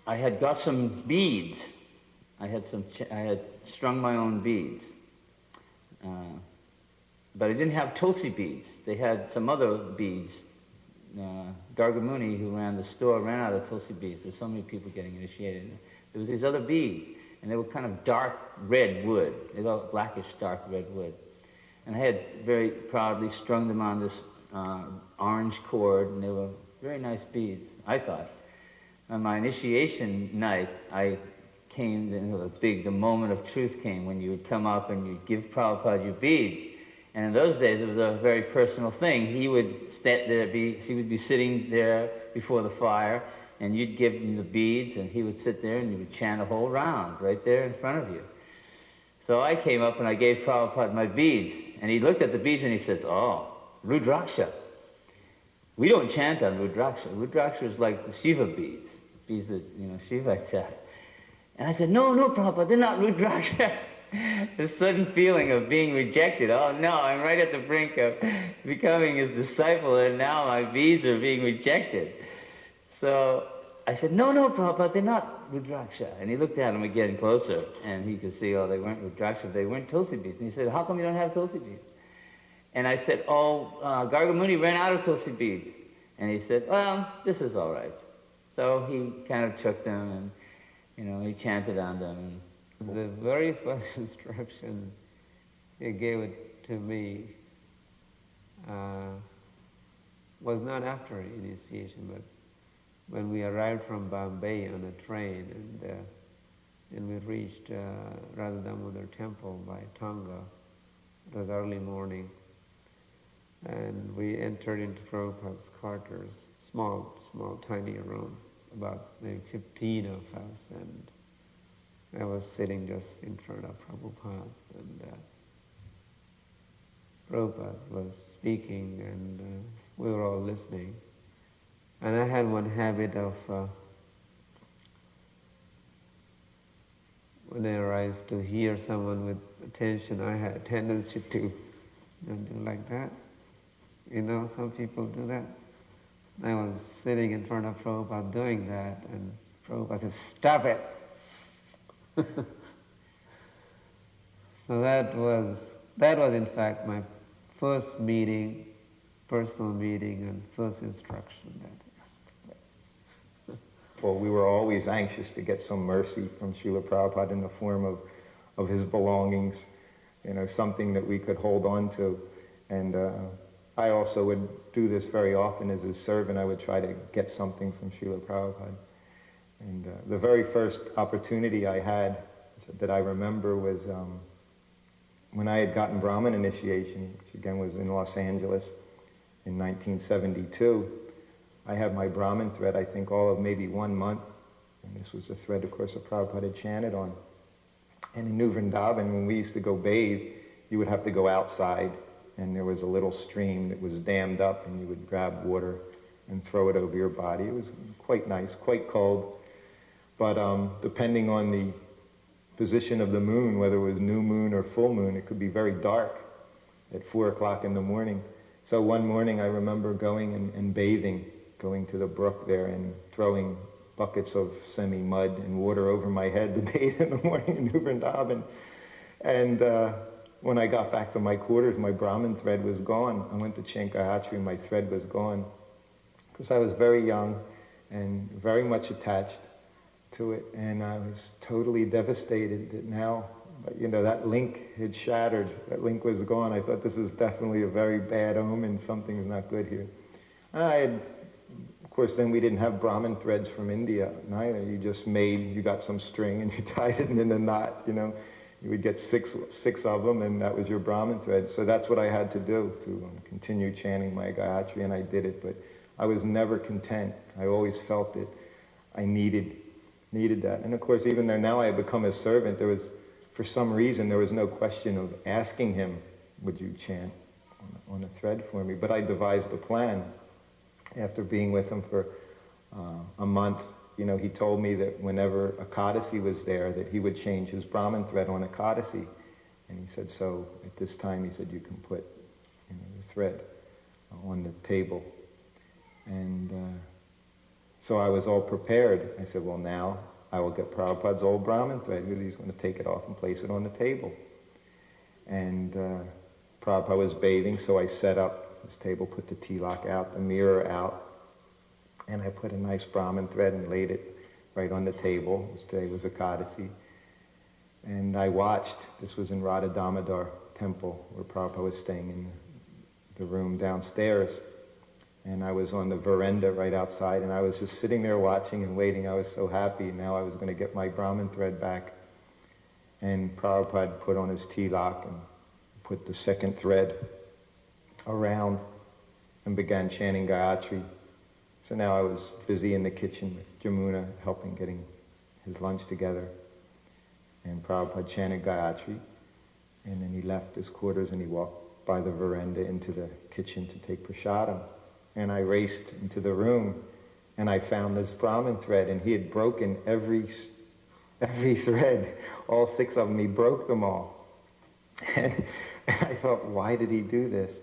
S8: I had got some beads. I had strung my own beads. but I didn't have Tulsi beads. They had some other beads. Gargamuni, who ran the store, ran out of Tulsi beads. There were so many people getting initiated. There was these other beads, and they were kind of dark red wood. They were blackish dark red wood. And I had very proudly strung them on this orange cord, and they were very nice beads, I thought. On my initiation night, I came, the moment of truth came when you would come up and you'd give Prabhupada your beads. And in those days, it was a very personal thing. He would he would be sitting there before the fire, and you'd give him the beads, and he would sit there and you would chant a whole round right there in front of you. So I came up and I gave Prabhupada my beads, and he looked at the beads and he said, "Oh, Rudraksha. We don't chant on Rudraksha. Rudraksha is like the Shiva beads that, Shiva chant." And I said, "No, Prabhupada, they're not Rudraksha." This sudden feeling of being rejected. Oh no, I'm right at the brink of becoming his disciple, and now my beads are being rejected. So I said, no, Prabhupada, they're not Rudraksha. And he looked at him again closer, and he could see, they weren't Rudraksha, they weren't Tulsi beads. And he said, "How come you don't have Tulsi beads?" And I said, Gargamuni ran out of Tulsi beads. And he said, "Well, this is all right." So he kind of took them, and he chanted on them.
S9: The very first instruction he gave it to me was not after initiation, but when we arrived from Bombay on a train, and we reached Radha Damodar temple by Tonga. It was early morning, and we entered into Prabhupada's quarters, small, tiny room, about maybe 15 of us, and I was sitting just in front of Prabhupada, and Prabhupada was speaking, and we were all listening. And I had one habit of, when I arrived to hear someone with attention, I had a tendency to do like that. Some people do that. I was sitting in front of Prabhupada doing that, and Prabhupada said, "Stop it!" So that was in fact my first meeting, personal meeting, and first instruction.
S10: Well, we were always anxious to get some mercy from Srila Prabhupada in the form of his belongings, something that we could hold on to. And I also would do this very often as his servant. I would try to get something from Srila Prabhupada. And the very first opportunity I had that I remember was when I had gotten Brahmin initiation, which again was in Los Angeles in 1972. I had my Brahmin thread, I think all of maybe 1 month, and this was the thread, of course, that Prabhupada had chanted on. And in New Vrindavan, when we used to go bathe, you would have to go outside, and there was a little stream that was dammed up, and you would grab water and throw it over your body. It was quite nice, quite cold, but depending on the position of the moon, whether it was new moon or full moon, it could be very dark at 4 o'clock in the morning. So one morning I remember going and bathing, going to the brook there and throwing buckets of semi-mud and water over my head to bathe in the morning in New Vrindavan. And when I got back to my quarters, my Brahmin thread was gone. I went to Chankayatri and my thread was gone. Because I was very young and very much attached to it, and I was totally devastated that now, that link had shattered. That link was gone. I thought, this is definitely a very bad omen. Something's not good here. Of course, then we didn't have Brahmin threads from India neither. You got some string and you tied it in a knot, You would get six of them, and that was your Brahmin thread. So that's what I had to do to continue chanting my Gayatri, and I did it. But I was never content. I always felt that I needed that. And of course, even though now I had become a servant, for some reason, there was no question of asking him, would you chant on a thread for me? But I devised a plan. After being with him for a month, he told me that whenever Ekadasi was there, that he would change his Brahmin thread on Ekadasi. And he said, so at this time, he said, you can put the thread on the table. And so I was all prepared. I said, well, now I will get Prabhupada's old Brahmin thread, because he's going to take it off and place it on the table. And Prabhupada was bathing, so I set up his table, put the tilak out, the mirror out, and I put a nice Brahmin thread and laid it right on the table. Today was Ekadasi. And I watched, this was in Radha Damodar temple, where Prabhupada was staying in the room downstairs. And I was on the veranda right outside, and I was just sitting there watching and waiting. I was so happy. Now I was going to get my Brahmin thread back. And Prabhupada put on his tilak and put the second thread around and began chanting Gayatri. So now I was busy in the kitchen with Jamuna, helping getting his lunch together. And Prabhupada chanted Gayatri, and then he left his quarters and he walked by the veranda into the kitchen to take prasadam. And I raced into the room, and I found this Brahmin thread, and he had broken every thread, all 6 of them. He broke them all. And I thought, why did he do this?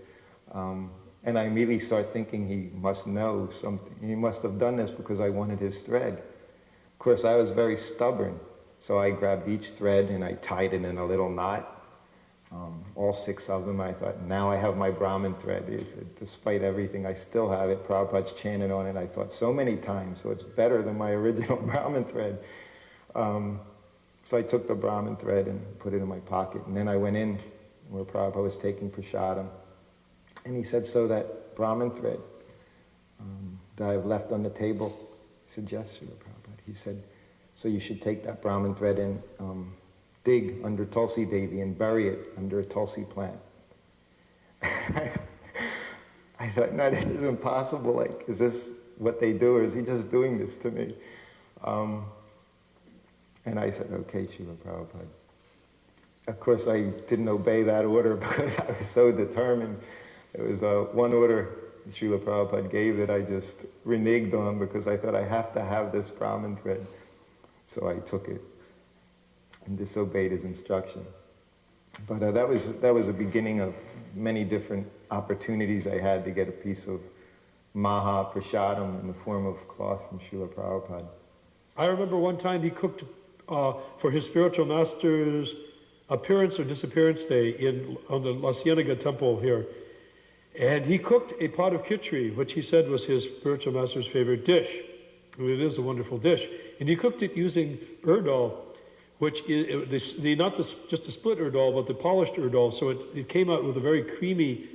S10: And I immediately started thinking he must know something. He must have done this because I wanted his thread. Of course, I was very stubborn, so I grabbed each thread and I tied it in a little knot. All 6 of them. I thought, now I have my Brahmin thread. He said, despite everything, I still have it. Prabhupada's chanted on it, I thought, so many times, so it's better than my original Brahmin thread. So I took the Brahmin thread and put it in my pocket, and then I went in where Prabhupada was taking prasadam. And he said, so that Brahmin thread that I have left on the table? I said, yes, Srila Prabhupada. He said, so you should take that Brahmin thread and dig under Tulsi Devi and bury it under a Tulsi plant. I thought, no, this is impossible. Like, is this what they do, or is he just doing this to me? And I said, okay, Srila Prabhupada. Of course, I didn't obey that order because I was so determined. It was one order Srila Prabhupada gave that I just reneged on because I thought I have to have this Brahmin thread. So I took it and disobeyed his instruction. But that was the beginning of many different opportunities I had to get a piece of Maha Prasadam in the form of cloth from Srila Prabhupada.
S6: I remember one time he cooked for his spiritual master's appearance or disappearance day on the La Cienega temple here. And he cooked a pot of khichdi, which he said was his spiritual master's favorite dish. And it is a wonderful dish. And he cooked it using urdal, which is not just the split urdal, but the polished urdal. So it came out with a very creamy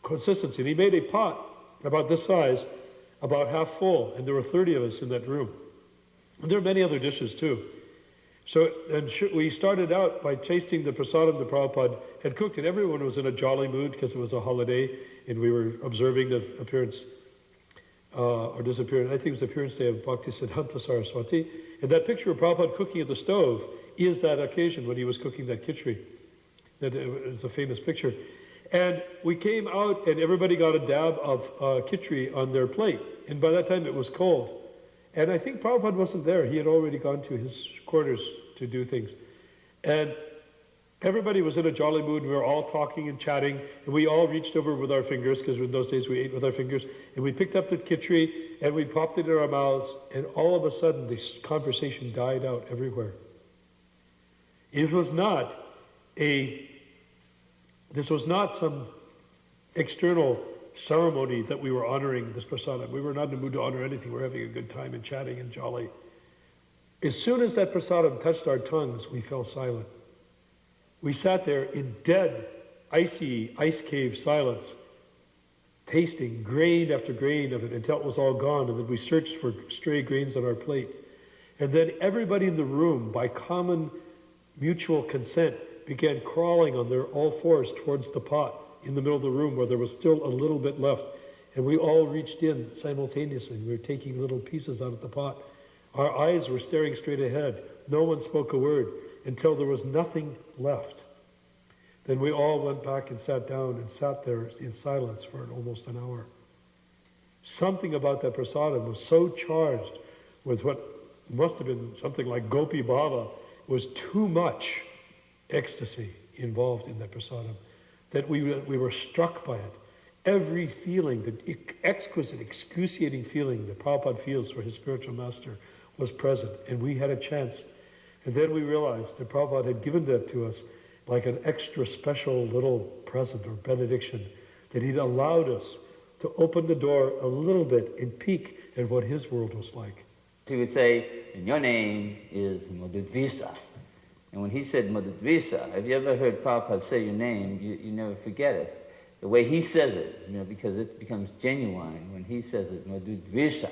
S6: consistency. And he made a pot about this size, about half full, and there were 30 of us in that room. And there are many other dishes too. So we started out by tasting the prasadam that Prabhupada had cooked, and everyone was in a jolly mood because it was a holiday, and we were observing the appearance or disappearance. I think it was the appearance day of Bhaktisiddhanta Saraswati. And that picture of Prabhupada cooking at the stove is that occasion when he was cooking that khichdi. It's a famous picture. And we came out, and everybody got a dab of khichdi on their plate. And by that time, it was cold. And I think Prabhupada wasn't there. He had already gone to his quarters to do things. And everybody was in a jolly mood. We were all talking and chatting. And we all reached over with our fingers, because in those days we ate with our fingers. And we picked up the khichdi, and we popped it in our mouths. And all of a sudden, this conversation died out everywhere. This was not some external ceremony that we were honoring this prasadam. We were not in the mood to honor anything. We were having a good time and chatting and jolly. As soon as that prasadam touched our tongues, we fell silent. We sat there in dead, icy, ice cave silence, tasting grain after grain of it until it was all gone, and then we searched for stray grains on our plate. And then everybody in the room, by common mutual consent, began crawling on their all fours towards the pot in the middle of the room where there was still a little bit left. And we all reached in simultaneously. We were taking little pieces out of the pot. Our eyes were staring straight ahead. No one spoke a word until there was nothing left. Then we all went back and sat down and sat there in silence for almost an hour. Something about that prasadam was so charged with what must have been something like Gopi Bhava. It was too much ecstasy involved in that prasadam that we were struck by it. Every feeling, the exquisite, excruciating feeling that Prabhupada feels for his spiritual master was present, and we had a chance. And then we realized that Prabhupada had given that to us like an extra special little present or benediction, that he'd allowed us to open the door a little bit and peek at what his world was like.
S8: He would say, and your name is Madhudvisa. And when he said Madhudvisa, have you ever heard Prabhupada say your name, you never forget it. The way he says it, because it becomes genuine when he says it, Madhudvisa.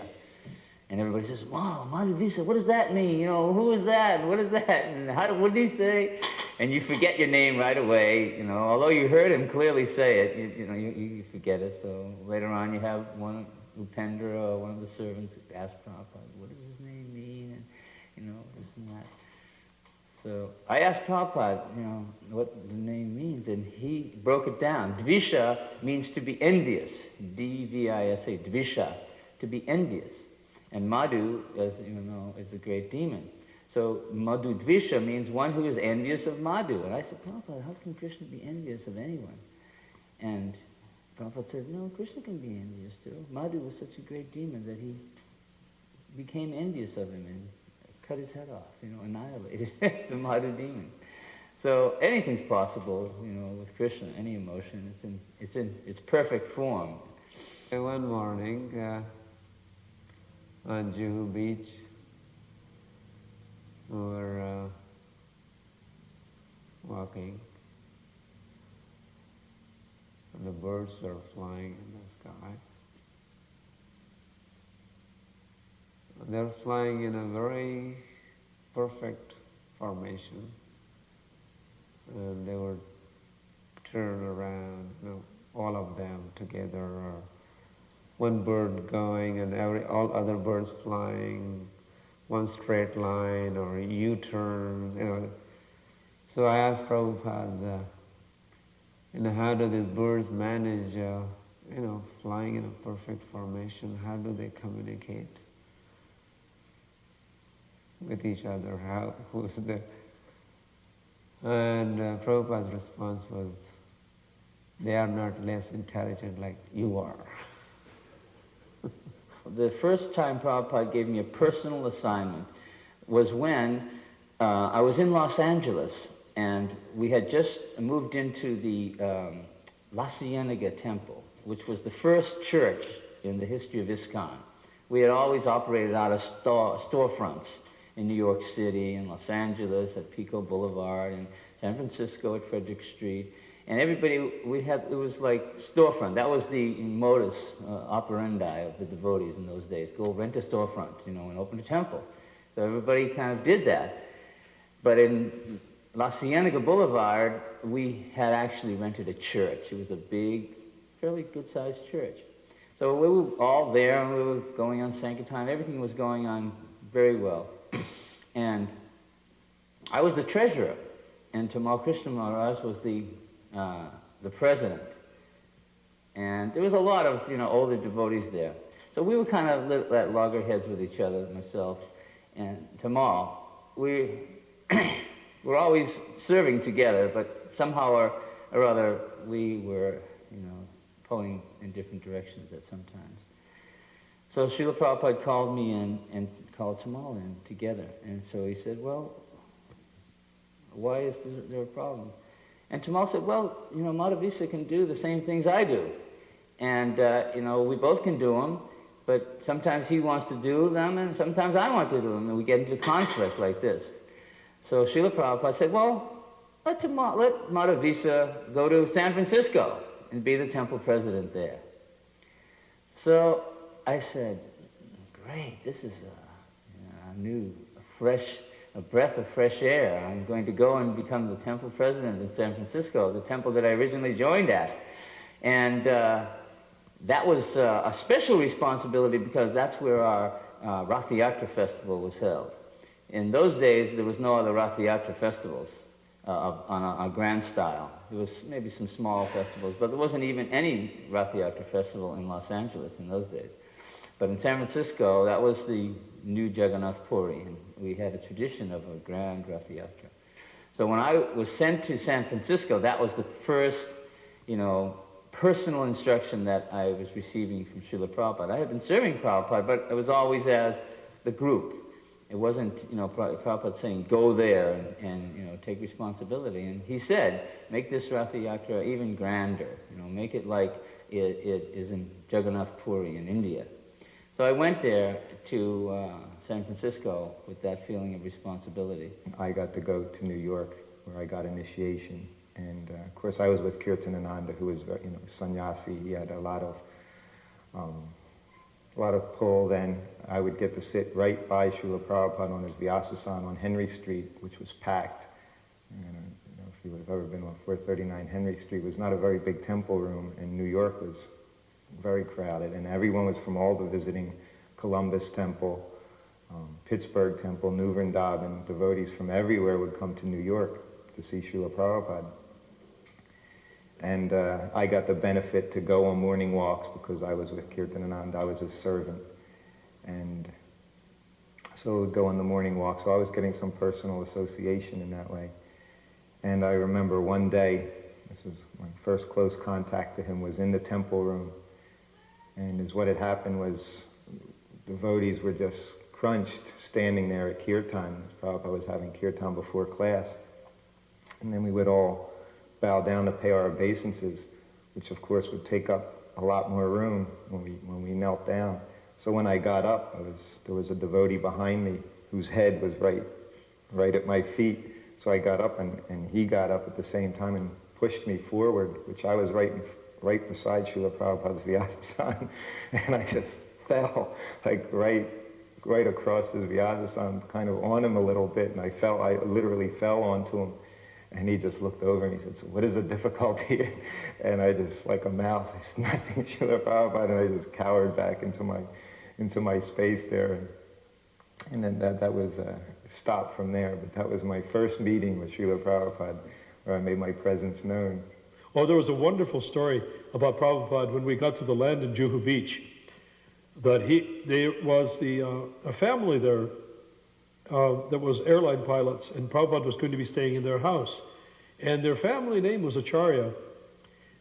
S8: And everybody says, wow, Madhudvisa, what does that mean? Who is that? What is that? And what did he say? And you forget your name right away, although you heard him clearly say it, you forget it. So later on you have one, Upendra, or one of the servants ask Prabhupada, what does his name mean? And, this and that. So I asked Prabhupada, what the name means, and he broke it down. Dvisha means to be envious. D-V-I-S-A, Dvisha, to be envious. And Madhu, as you know, is the great demon. So Madhu Dvisha means one who is envious of Madhu. And I said, Prabhupada, how can Krishna be envious of anyone? And Prabhupada said, no, Krishna can be envious too. Madhu was such a great demon that he became envious of him and cut his head off, annihilated the Madhu demon. So anything's possible, with Krishna, any emotion. It's in its perfect form.
S9: One morning on Juhu Beach, we were walking, and the birds were flying in the sky. They're flying in a very perfect formation, and they would turn around, all of them together, or one bird going and all other birds flying, one straight line or a U-turn. So I asked Prabhupada, how do these birds manage, flying in a perfect formation? How do they communicate with each other? And Prabhupada's response was, they are not less intelligent like you are.
S8: The first time Prabhupada gave me a personal assignment was when I was in Los Angeles, and we had just moved into the La Cienega Temple, which was the first church in the history of ISKCON. We had always operated out of storefronts in New York City, in Los Angeles, at Pico Boulevard, in San Francisco at Frederick Street. And everybody, it was like storefront. That was the modus operandi of the devotees in those days. Go rent a storefront, and open a temple. So everybody kind of did that. But in La Cienega Boulevard, we had actually rented a church. It was a big, fairly good-sized church. So we were all there, and we were going on Sankirtan. Everything was going on very well. And I was the treasurer, and Tamal Krishna Maharaj was the president. And there was a lot of, older devotees there. So we were kind of at loggerheads with each other, myself and Tamal. We were always serving together, but somehow or other we were, pulling in different directions at some times. So Srila Prabhupada called me in and called Tamal in together. And so he said, well, why is there a problem? And Tamal said, well, Madhavisa can do the same things I do. And, we both can do them, but sometimes he wants to do them and sometimes I want to do them, and we get into conflict like this. So Srila Prabhupada said, well, let Madhavisa go to San Francisco and be the temple president there. So I said, great, this is a breath of fresh air. I'm going to go and become the temple president in San Francisco, the temple that I originally joined at. And that was a special responsibility because that's where our Rath Yatra festival was held. In those days, there was no other Rath Yatra festivals on a grand style. There was maybe some small festivals, but there wasn't even any Rath Yatra festival in Los Angeles in those days. But in San Francisco, that was the new Jagannath Puri, and we had a tradition of a grand Rath Yatra. So when I was sent to San Francisco, that was the first, personal instruction that I was receiving from Srila Prabhupada. I had been serving Prabhupada, but it was always as the group. It wasn't, Prabhupada saying, go there and take responsibility. And he said, make this Rath Yatra even grander, make it like it is in Jagannath Puri in India. So I went there to San Francisco with that feeling of responsibility.
S10: I got to go to New York where I got initiation. And of course I was with Kirtanananda, who was, sannyasi. He had a lot of pull then. I would get to sit right by Srila Prabhupada on his Vyasasan on Henry Street, which was packed. And, if you would have ever been on 439 Henry Street, it was not a very big temple room, and New York was very crowded, and everyone was from all the visiting Columbus Temple, Pittsburgh Temple, New Vrindavan. Devotees from everywhere would come to New York to see Srila Prabhupada. And I got the benefit to go on morning walks because I was with Kirtanananda. I was his servant. And so we'd go on the morning walk. So I was getting some personal association in that way. And I remember one day, this was my first close contact to him, was in the temple room. And what had happened was devotees were just crunched standing there at kirtan. Prabhupada was having kirtan before class. And then we would all bow down to pay our obeisances, which of course would take up a lot more room when we knelt down. So when I got up, there was a devotee behind me whose head was right at my feet. So I got up and he got up at the same time and pushed me forward, which I was right beside Srila Prabhupada's Vyasasan, and I just fell like right across his Vyasasan, kind of on him a little bit, and I literally fell onto him. And he just looked over and he said, so what is the difficulty? And I just, like a mouse, I said, nothing, Srila Prabhupada, and I just cowered back into my space there. And then that was stopped from there. But that was my first meeting with Srila Prabhupada, where I made my presence known.
S6: Oh, there was a wonderful story about Prabhupada when we got to the land in Juhu Beach, that there was a family there that was airline pilots, and Prabhupada was going to be staying in their house. And their family name was Acharya.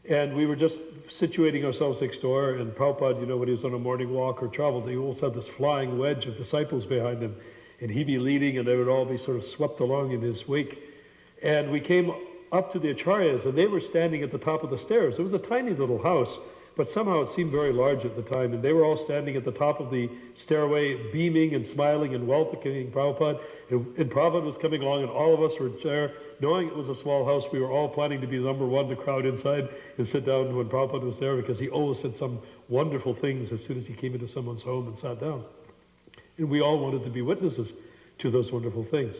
S6: And we were just situating ourselves next door, and Prabhupada, when he was on a morning walk or traveled, he always had this flying wedge of disciples behind him. And he'd be leading, and they would all be sort of swept along in his wake. And we came up to the Acharyas, and they were standing at the top of the stairs. It was a tiny little house, but somehow it seemed very large at the time, and they were all standing at the top of the stairway, beaming and smiling and welcoming Prabhupada, and Prabhupada was coming along, and all of us were there. Knowing it was a small house, we were all planning to be number one to crowd inside and sit down when Prabhupada was there, because he always said some wonderful things as soon as he came into someone's home and sat down. And we all wanted to be witnesses to those wonderful things.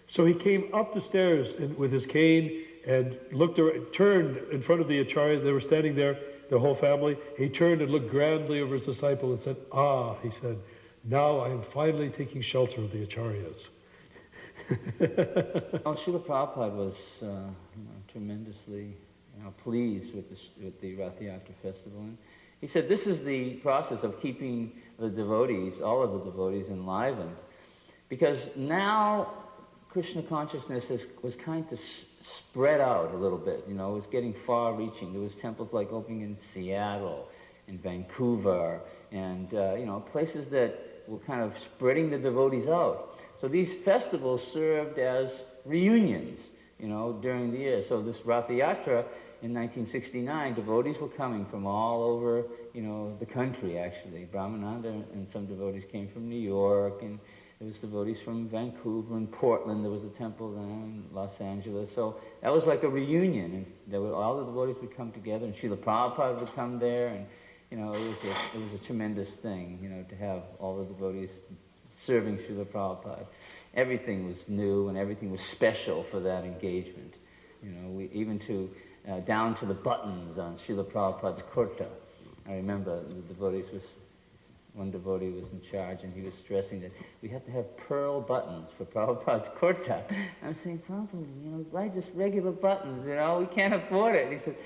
S6: So he came up the stairs with his cane and turned in front of the Acharyas. They were standing there, the whole family. He turned and looked grandly over his disciple and said, he said, now I am finally taking shelter of the Acharyas.
S8: Srila Prabhupada was tremendously pleased with the Rath Yatra festival. And he said this is the process of keeping the devotees, all of the devotees, enlivened. Because now Krishna consciousness was kind of spread out a little bit, it was getting far-reaching. There was temples like opening in Seattle, in Vancouver, and places that were kind of spreading the devotees out. So these festivals served as reunions, during the year. So this Rath Yatra in 1969, devotees were coming from all over, the country actually. Brahmananda and some devotees came from New York, and there was devotees from Vancouver and Portland. There was a temple then in Los Angeles. So that was like a reunion, and all the devotees would come together, and Srila Prabhupada would come there, and it was a tremendous thing, to have all the devotees serving Srila Prabhupada. Everything was new and everything was special for that engagement. Even down to the buttons on Srila Prabhupada's kurta. I remember one devotee was in charge, and he was stressing that we have to have pearl buttons for Prabhupada's kurta. I'm saying, Prabhupada, why just regular buttons? We can't afford it. And he said,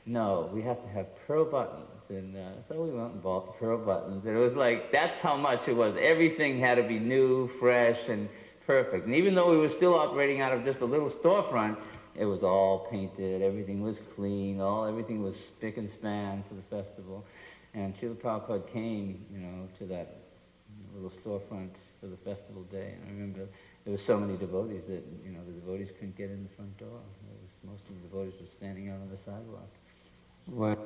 S8: no, we have to have pearl buttons. And so we went and bought the pearl buttons. And it was like, that's how much it was. Everything had to be new, fresh, and perfect. And even though we were still operating out of just a little storefront, it was all painted, everything was clean, everything was spick and span for the festival. And Srila Prabhupada came, to that little storefront for the festival day. And I remember there were so many devotees that, you know, the devotees couldn't get in the front door. Most of the devotees were standing out on the sidewalk.
S9: What?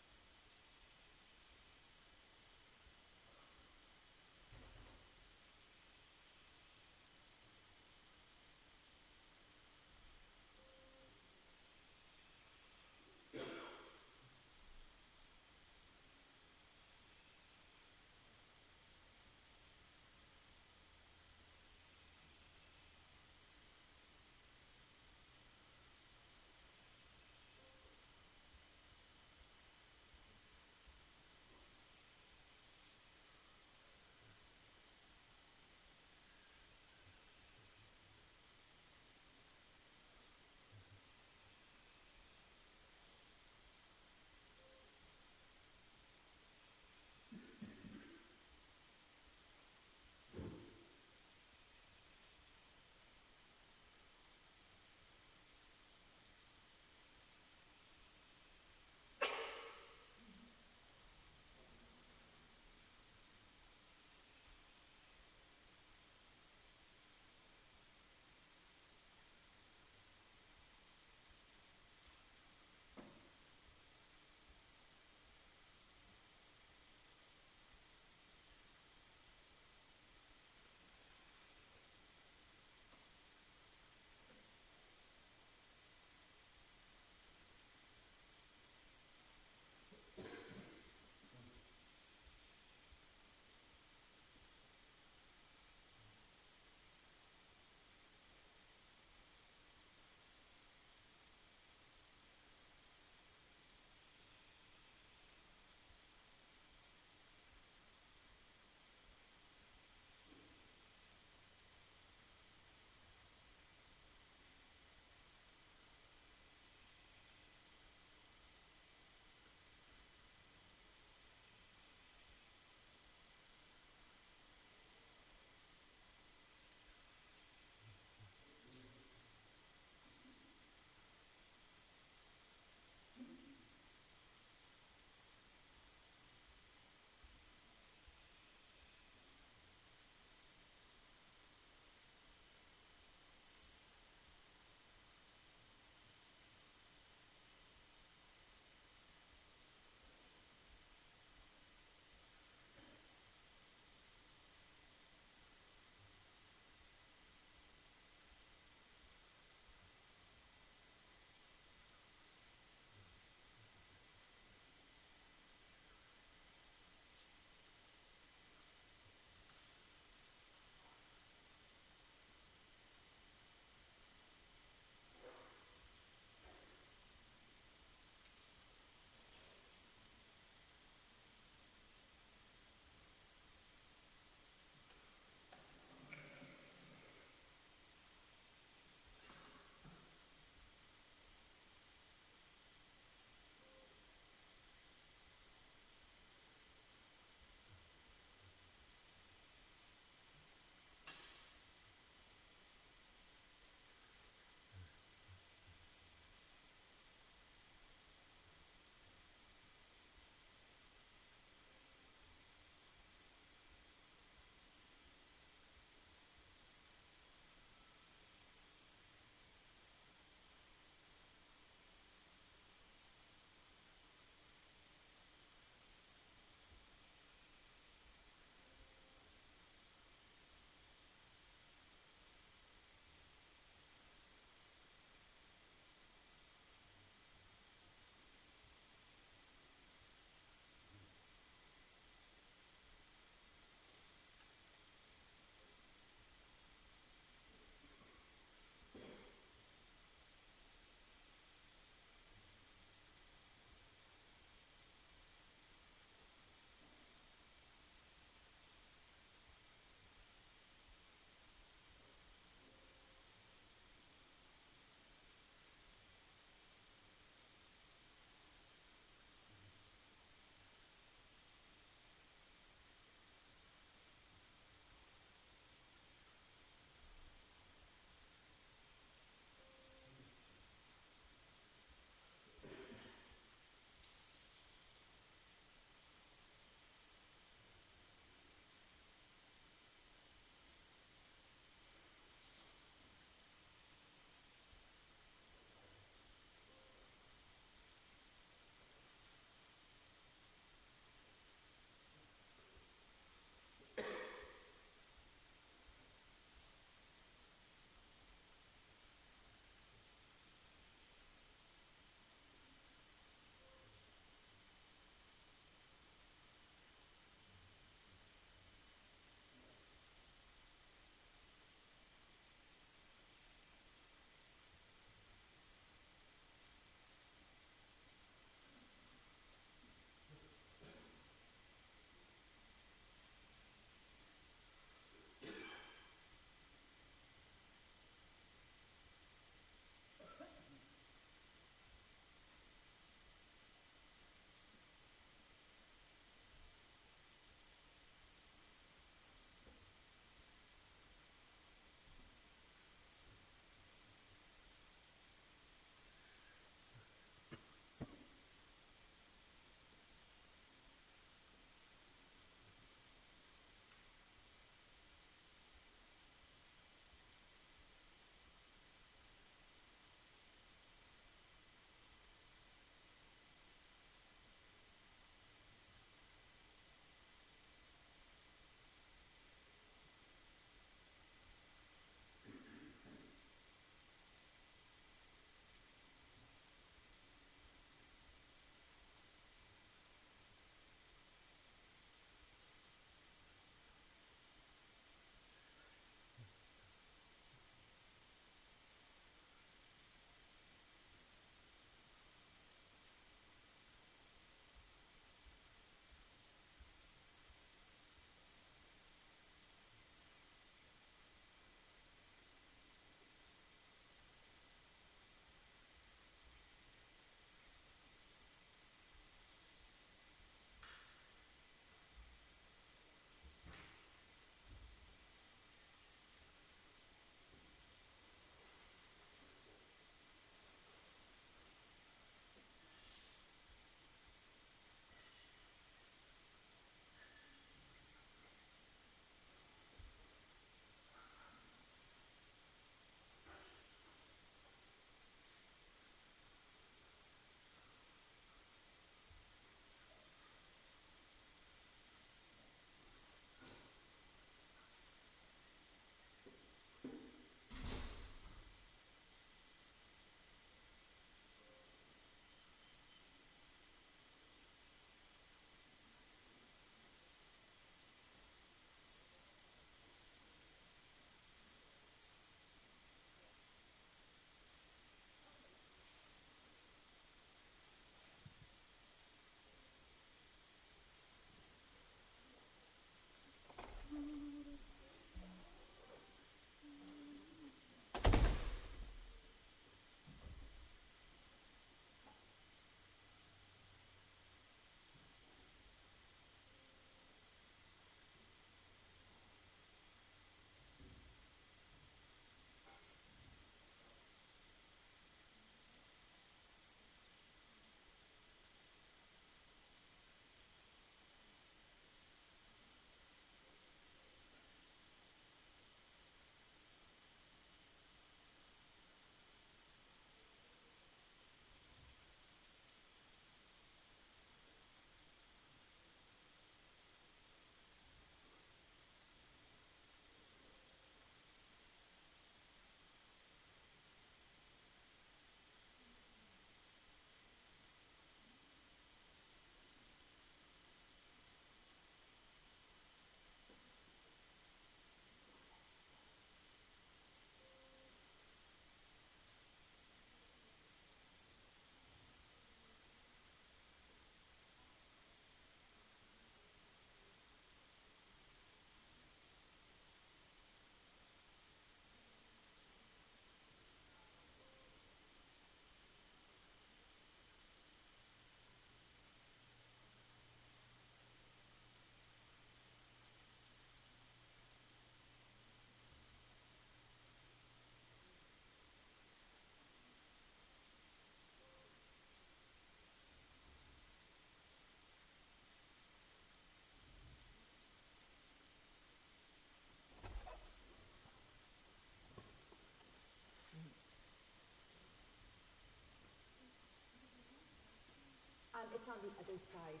S11: on the other side,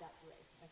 S11: that way.